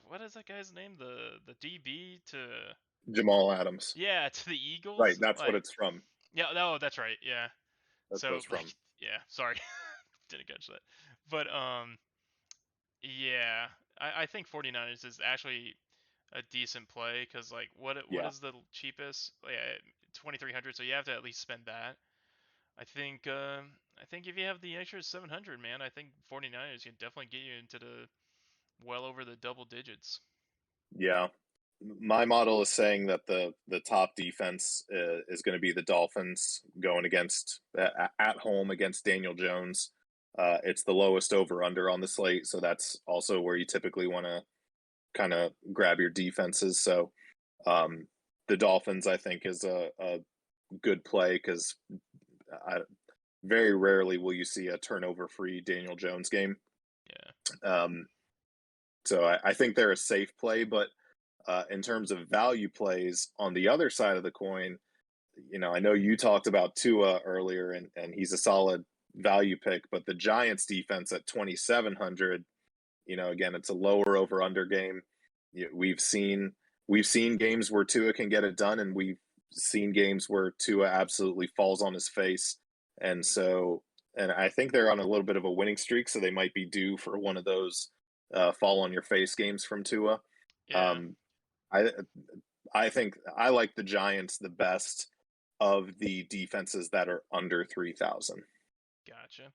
what is that guy's name? The DB to Jamal Adams. yeah, to the Right, Eagles? that's what Like it's from. yeah, no, that's right. Yeah. That's what So it's like from. yeah, sorry. Didn't catch that. But yeah, I think 49ers is actually a decent play cuz like what Yeah. is the cheapest? Yeah, 2,300, so you have to at least spend that. I think if you have the extra 700, man, I think 49ers can definitely get you into the well over the double digits. Yeah. My model is saying that the top defense is going to be the Dolphins going against at home against Daniel Jones. It's the lowest over under on the slate, so that's also where you typically want to kind of grab your defenses. So um, the Dolphins, I think, is a good play because very rarely will you see a turnover-free Daniel Jones game. Yeah. Um, so I think they're a safe play, but in terms of value plays on the other side of the coin, I know you talked about Tua earlier, and he's a solid value pick, but the Giants defense at 2,700, again, it's a lower over under game. We've seen games where Tua can get it done, and we've seen games where Tua absolutely falls on his face. And so, and I think they're on a little bit of a winning streak, so they might be due for one of those fall on your face games from Tua. Yeah. Um, I I think I like the Giants the best of the defenses that are under 3,000. Gotcha.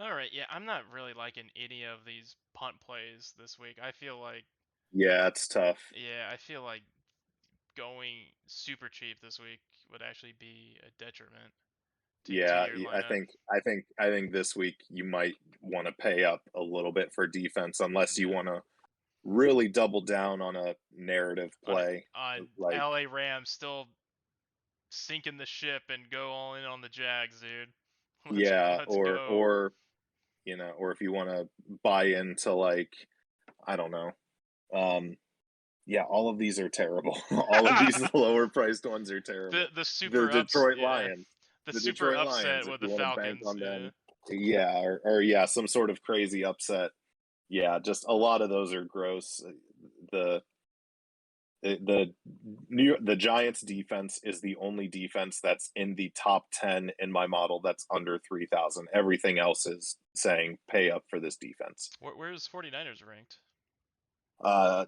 All right. Yeah, I'm not really liking any of these punt plays this week. Yeah, it's tough. I feel like going super cheap this week would actually be a detriment to Yeah, your I lineup. think I think I think this week you might want to pay up a little bit for defense unless you Yeah. want to really double down on a narrative On play. Like, LA Rams still sinking the ship and go all in on the Jags, dude. yeah, Let's or go. or if you want to buy into, like, I don't know. Um yeah, all of these are terrible. All of these lower priced ones are terrible. The The super ups, Detroit yeah. Lions. The The super Detroit Lions, upset if with the you want to bank Falcons, on yeah. them. Yeah, or yeah, some sort of crazy upset. Yeah, just a lot of those are gross. The the Giants defense is the only defense that's in the top 10 in my model that's under 3,000. Everything else is saying pay up for this defense. Where's 49ers ranked? Uh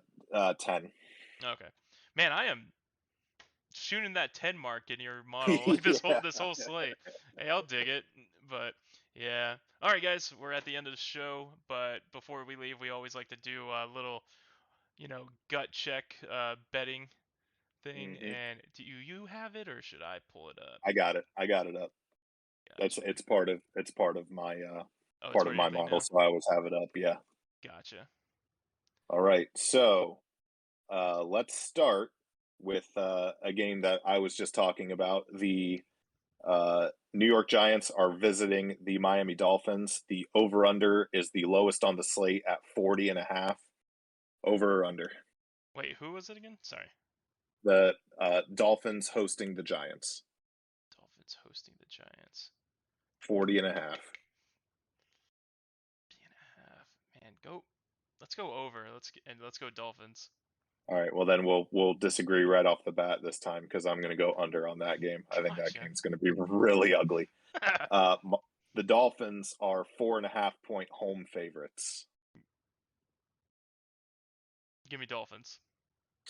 10. Okay. Man, I am shooting that 10 mark in your model like Yeah. this whole slate. Hey, I'll dig it. But yeah. All right, guys, we're at the end of the show, but before we leave, we always like to do a little, gut check betting thing. Hmm. And do you have it or should I pull it up? I got it. I got it up. That's Gotcha. it's Oh, it's part of part of your my thing model, now. so I always have it up. Yeah. Gotcha. All right. So let's start with a game that I was just talking about. The New York Giants are visiting the Miami Dolphins. The over under is the lowest on the slate at 40.5. Over or under. Wait, who was it again? Sorry. The Dolphins hosting the Giants. Dolphins hosting the Giants. 40.5. 50.5. Man, go. Let's go over. Let's go Dolphins. All right. Well, then we'll disagree right off the bat this time because I'm going to go under on that game. I think that Gotcha. game's going to be really ugly. The Dolphins are 4.5-point home favorites. Give me Dolphins.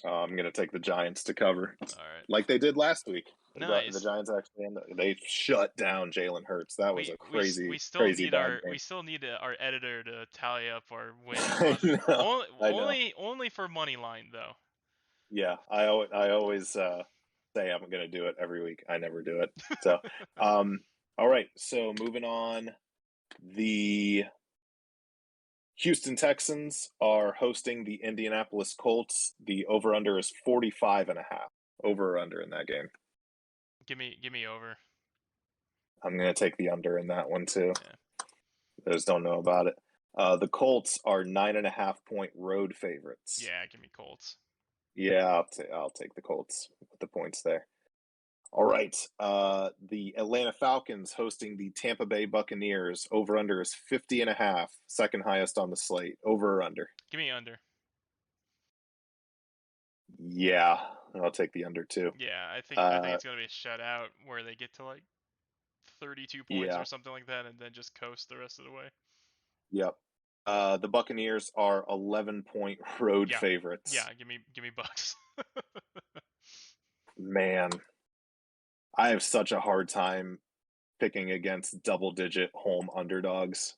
I'm going to take the Giants to cover, All right. like they did last week. The Nice. Giants actually they shut down Jalen Hurts. That was a crazy, we still crazy need bad game. we still need our editor to tally up our winning I odds. know. I know. Only for money line though. Yeah, I always say I'm going to do it every week. I never do it. So, all right. So moving on, the Houston Texans are hosting the Indianapolis Colts. The over/under is 45.5. Over or under in that game? Give me over. I'm going to take the under in that one too. Yeah. I just don't know about it. The Colts are 9.5-point road favorites. Yeah, give me Colts. Yeah, I'll take the Colts with the points there. All right. The Atlanta Falcons hosting the Tampa Bay Buccaneers. Over/under is 50.5. Second highest on the slate. Over or under? Give me under. Yeah, I'll take the under too. Yeah, I think it's gonna be a shutout where they get to like 32 points Yeah. or something like that, and then just coast the rest of the way. Yep. The Buccaneers are 11-point road favorites. Yeah, give me Bucks. Man, I have such a hard time picking against double-digit home underdogs.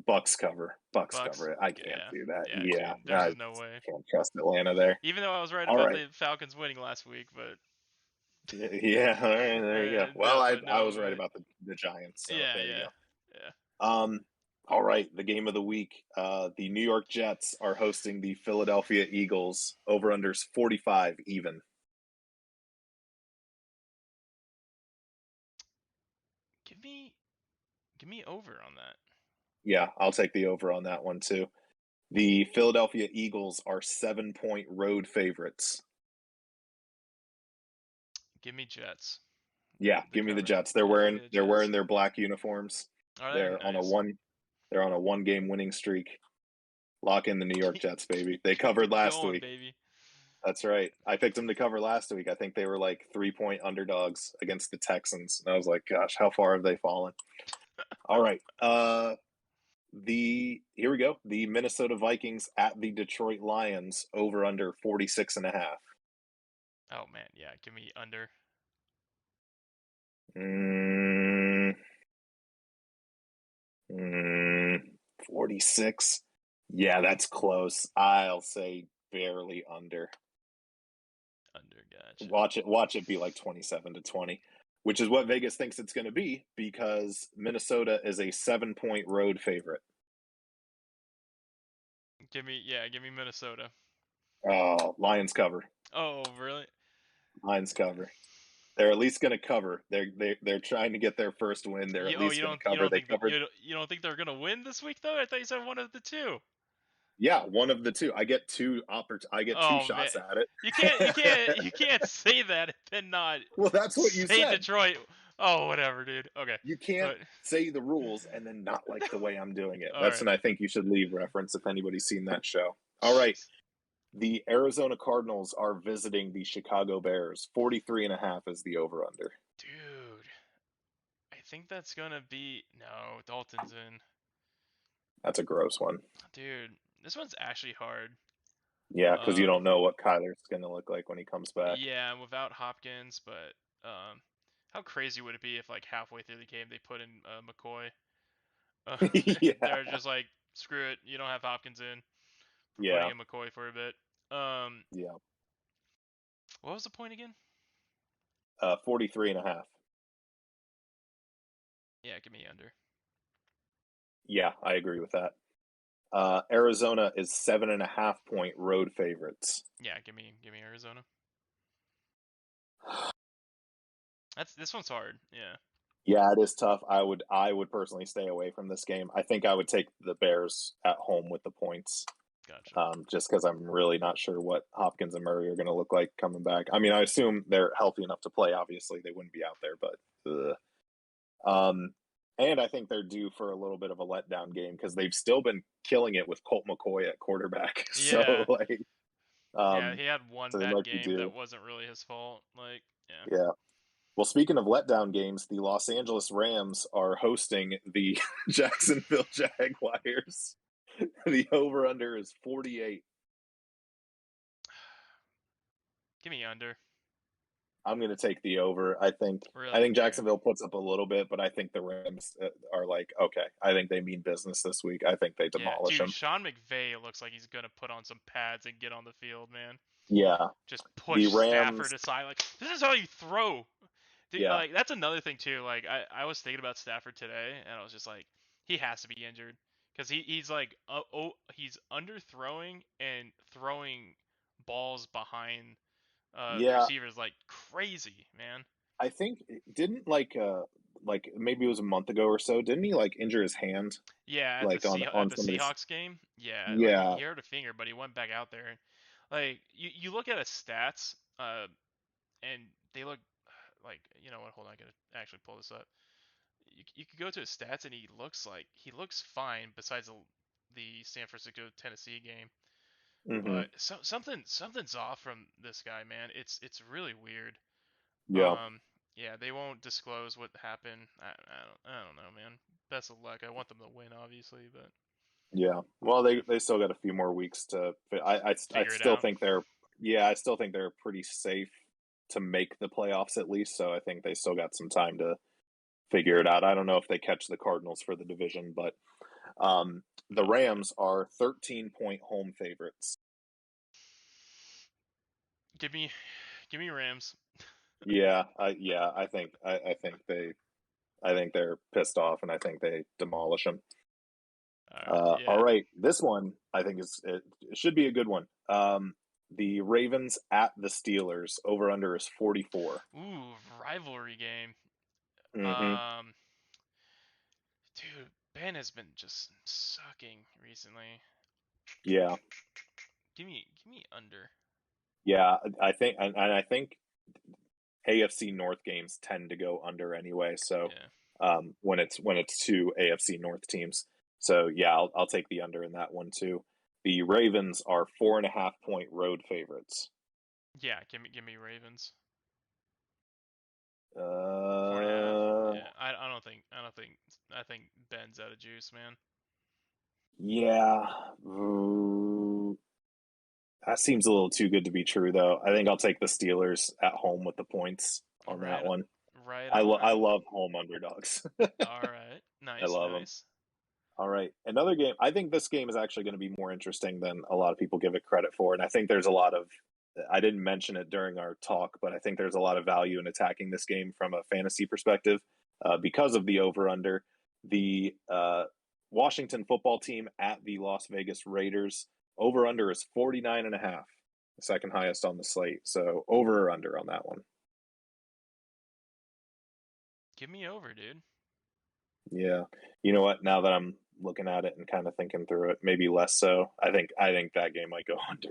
Bucks cover. Bucks cover it. I can't do that. Yeah, dude, there's no way. Can't trust Atlanta there. Even though I was right All about right. the Falcons winning last week, but yeah, all right, there you go. Well, I was right but about the Giants, so yeah, there you yeah, go. yeah. All right, the game of the week. The New York Jets are hosting the Philadelphia Eagles. Over/unders 45 even. Give me over on that. Yeah, I'll take the over on that one too. The Philadelphia Eagles are 7-point road favorites. Give me Jets. Yeah, give me the Jets. They're wearing their black uniforms. They're on a one-game winning streak. Lock in the New York Jets, baby. They covered last week. Baby. That's right. I picked them to cover last week. I think they were like 3-point underdogs against the Texans. And I was like, gosh, how far have they fallen? All right. Here we go. The Minnesota Vikings at the Detroit Lions. Over/under 46.5. Oh man, yeah. Give me under. 46. Yeah, that's close. I'll say barely under. Gotcha. Watch it be like 27-20, which is what Vegas thinks it's going to be because Minnesota is a 7-point road favorite. Give me Minnesota. Oh, Lions cover. Oh, really? Lions cover. They're at least going to cover. They're trying to get their first win. They're at least going to cover. You don't think they're going to win this week though? I thought you said one of the two. Yeah, one of the two. I get two shots at it. You can't say that and then not. Well, that's what you said. Detroit. Oh, whatever, dude. Okay. You can't say the rules and then not like the way I'm doing it. That's an I think you should leave reference if anybody's seen that show. All right. The Arizona Cardinals are visiting the Chicago Bears. 43.5 is the over/under. Dude, I think that's gonna be Dalton's in. That's a gross one. Dude, this one's actually hard. Yeah, because you don't know what Kyler's gonna look like when he comes back. Yeah, without Hopkins, but how crazy would it be if like halfway through the game they put in McCoy? Yeah. They're just like, screw it, you don't have Hopkins in. Yeah. Putting in McCoy for a bit. Yeah. What was the point again? 43.5. Yeah, give me under. Yeah, I agree with that. Arizona is 7.5-point road favorites. Yeah, give me Arizona. This one's hard. Yeah. Yeah, it is tough. I would personally stay away from this game. I think I would take the Bears at home with the points. Gotcha. Just because I'm really not sure what Hopkins and Murray are going to look like coming back. I mean, I assume they're healthy enough to play. Obviously, they wouldn't be out there, but And I think they're due for a little bit of a letdown game because they've still been killing it with Colt McCoy at quarterback. So Yeah. like, Yeah, um, he had one so they bad might be game that due. wasn't really his fault. Like, yeah. Yeah. Well, speaking of letdown games, the Los Angeles Rams are hosting the Jacksonville Jaguars. The over under is 48. Give me under. I'm going to take the over. I Really? think Okay. Jacksonville puts up a little bit, but I think the Rams are like, okay, I think they mean business this week. I think they Yeah, demolish dude, them. Sean McVay looks like he's gonna put on some pads and get on the field, man. Yeah, Just the push Stafford Rams. aside. Like, this is how you throw. Dude, Yeah, like, that's another thing too. Like, I was thinking about Stafford today, and I was just like, he has to be injured because he's like, he's underthrowing and throwing balls behind the yeah. receivers like crazy, man. I think didn't like maybe it was a month ago or so. Didn't he like injure his hand Yeah, like at on the some of his? Seahawks game, yeah, like Yeah. he hurt a finger, but he went back out there. Like you look at his stats, and they look like, you know what? Hold on, I gotta actually pull this up. You could go to his stats, and he looks fine. Besides the San Francisco Tennessee game, Hmm. but something's off from this guy, man. It's really weird. Yeah. Um, yeah, they won't disclose what happened. I don't know, man. Best of luck. I want them to win, obviously, but Yeah. Well, they still got a few more weeks to. I figure it still out. think they're. Yeah, I still think they're pretty safe to make the playoffs at least. So I think they still got some time to figure it out. I don't know if they catch the Cardinals for the division, but the Oh boy. Rams are 13-point home favorites. Give me give me Rams. Yeah, I think they're pissed off, and I think they demolish them. All right. All Yeah. right, this one I think it should be a good one. The Ravens at the Steelers over under is 44. Ooh, rivalry game. Mm-hmm. Um, dude, Ben has been just sucking recently. Yeah, Give me under. yeah. I think and I think AFC North games tend to go under anyway. So Yeah. when it's two AFC North teams, so yeah, I'll take the under in that one too. The Ravens are 4.5-point road favorites. Yeah, give me Ravens. 4.5. Uh, Yeah. I think Ben's out of juice, man. yeah. That seems a little too good to be true, though. I think I'll take the Steelers at home with the points on that Right one. right I on. love home underdogs. All right. I Nice, love them. nice. All right, another game. I think this game is actually going to be more interesting than a lot of people give it credit for, and I think there's a lot of. I didn't mention it during our talk, but I think there's a lot of value in attacking this game from a fantasy perspective because of the over under. The Washington football team at the Las Vegas Raiders over under is 49.5, the second highest on the slate. So over or under on that one. Give me over, dude. Yeah. You know what? Now that I'm looking at it and kind of thinking through it, maybe less so. I think that game might go under.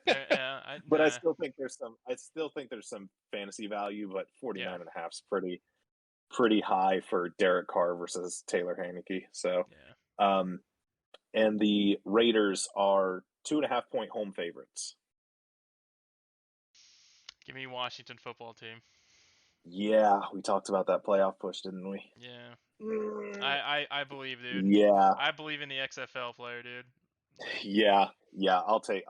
Yeah, But nah. I still think there's some fantasy value, but Yeah. 49.5 is pretty high for Derek Carr versus Taylor Haneke. So Yeah. um and the Raiders are 2.5-point home favorites. Give me Washington football team. Yeah, we talked about that playoff push, didn't we? Yeah. Mm, I believe, dude. yeah, I believe in the XFL player, dude. Like, yeah. I'll take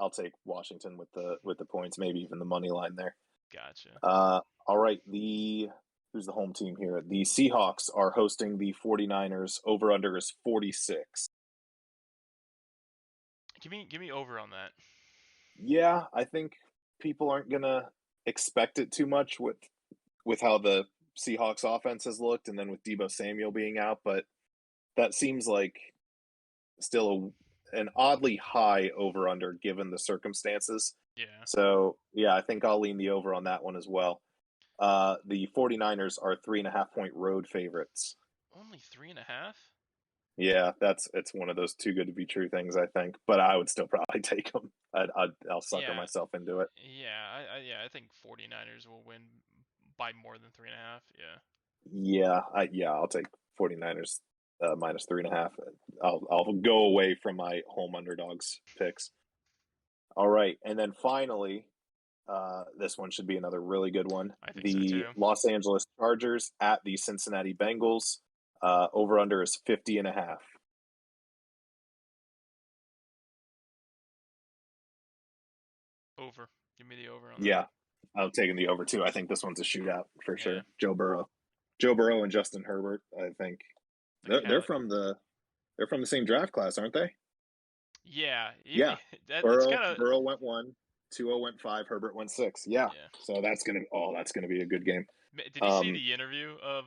Washington with the points, maybe even the money line there. gotcha. All right. The Who's the home team here? The Seahawks are hosting the 49ers. Over under is 46. Give me over on that. Yeah, I think people aren't gonna expect it too much with how the Seahawks offense has looked, and then with Debo Samuel being out, but that seems like still an oddly high over under given the circumstances. Yeah. So yeah, I think I'll lean the over on that one as well. The 49ers are 3.5-point road favorites. Only 3.5? Yeah, it's one of those too good to be true things, I think. But I would still probably take them. I'll sucker Yeah. myself into it. Yeah, I think 49ers will win by more than 3.5. Yeah. Yeah, I'll take 49ers minus 3.5. I'll go away from my home underdogs picks. All right, and then finally, this one should be another really good one. I think so The too. Los Angeles Chargers at the Cincinnati Bengals. Over under is 50.5. Over. Give me the over on Yeah, I'm taking the over too. I think this one's a shootout for that. sure. Joe Burrow, and Justin Herbert. I think they're Like from the same draft class, aren't they? yeah, Yeah, it's kind of Burrow went 1, Tua went 5, Herbert went 6. Yeah, yeah. so that's gonna be a good game. Did you see the interview of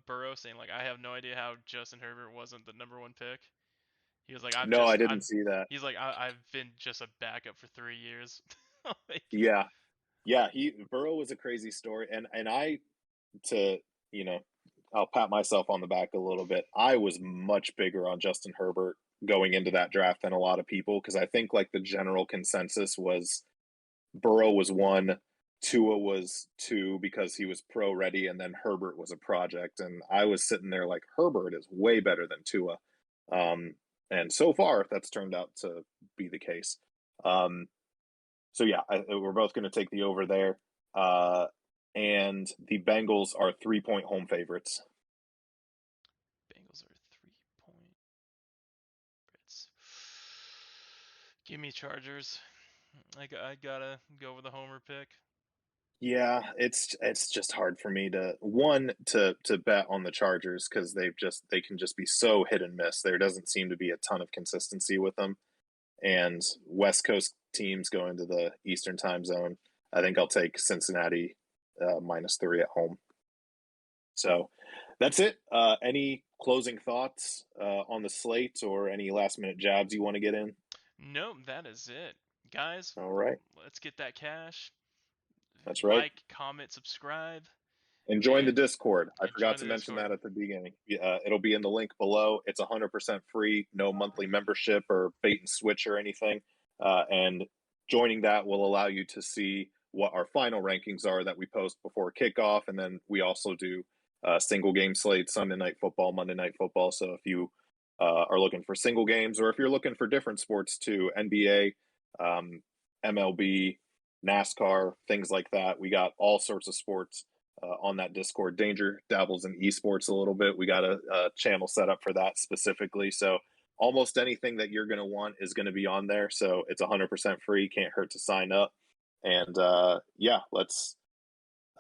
Burrow saying like, I have no idea how Justin Herbert wasn't the #1 pick? He was like, No, I didn't see that. He's like, I've been just a backup for 3 years. Like, Yeah, yeah. Burrow was a crazy story, and I to you know I'll pat myself on the back a little bit. I was much bigger on Justin Herbert going into that draft than a lot of people because I think like the general consensus was Burrow was 1, Tua was 2 because he was pro ready, and then Herbert was a project. And I was sitting there like Herbert is way better than Tua, and so far that's turned out to be the case. So yeah, we're both going to take the over there. And the Bengals are 3-point home favorites. Bengals are 3-point favorites. Give me Chargers. I gotta go with the homer pick. Yeah, it's just hard for me to bet on the Chargers because they can just be so hit and miss. There doesn't seem to be a ton of consistency with them, and West Coast teams go into the Eastern time zone. I think I'll take Cincinnati -3 at home. So that's it. Any closing thoughts on the slate or any last minute jabs you want to get in? No, that is it, guys. All right, Let's get that cash. that's right. Like, comment, subscribe, And join the Discord. I and forgot join to the mention Discord. that at the beginning. It'll be in the link below. It's 100% free, no monthly membership or bait and switch or anything. And joining that will allow you to see what our final rankings are that we post before kickoff. And then we also do single game slates, Sunday night football, Monday night football. So if you are looking for single games, or if you're looking for different sports too, NBA, MLB, NASCAR, things like that, we got all sorts of sports on that Discord. Danger dabbles in esports a little bit. We got a channel set up for that specifically. So almost anything that you're going to want is going to be on there. So it's 100% free. Can't hurt to sign up. And yeah,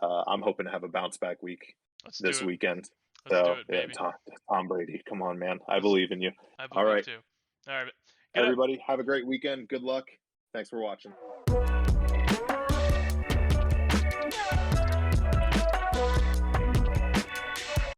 I'm hoping to have a bounce back week this weekend. Let's do it, baby. Tom Brady, come on, man. I believe in you. I believe All right. too. All right. Everybody, have a great weekend. Good luck. Thanks for watching.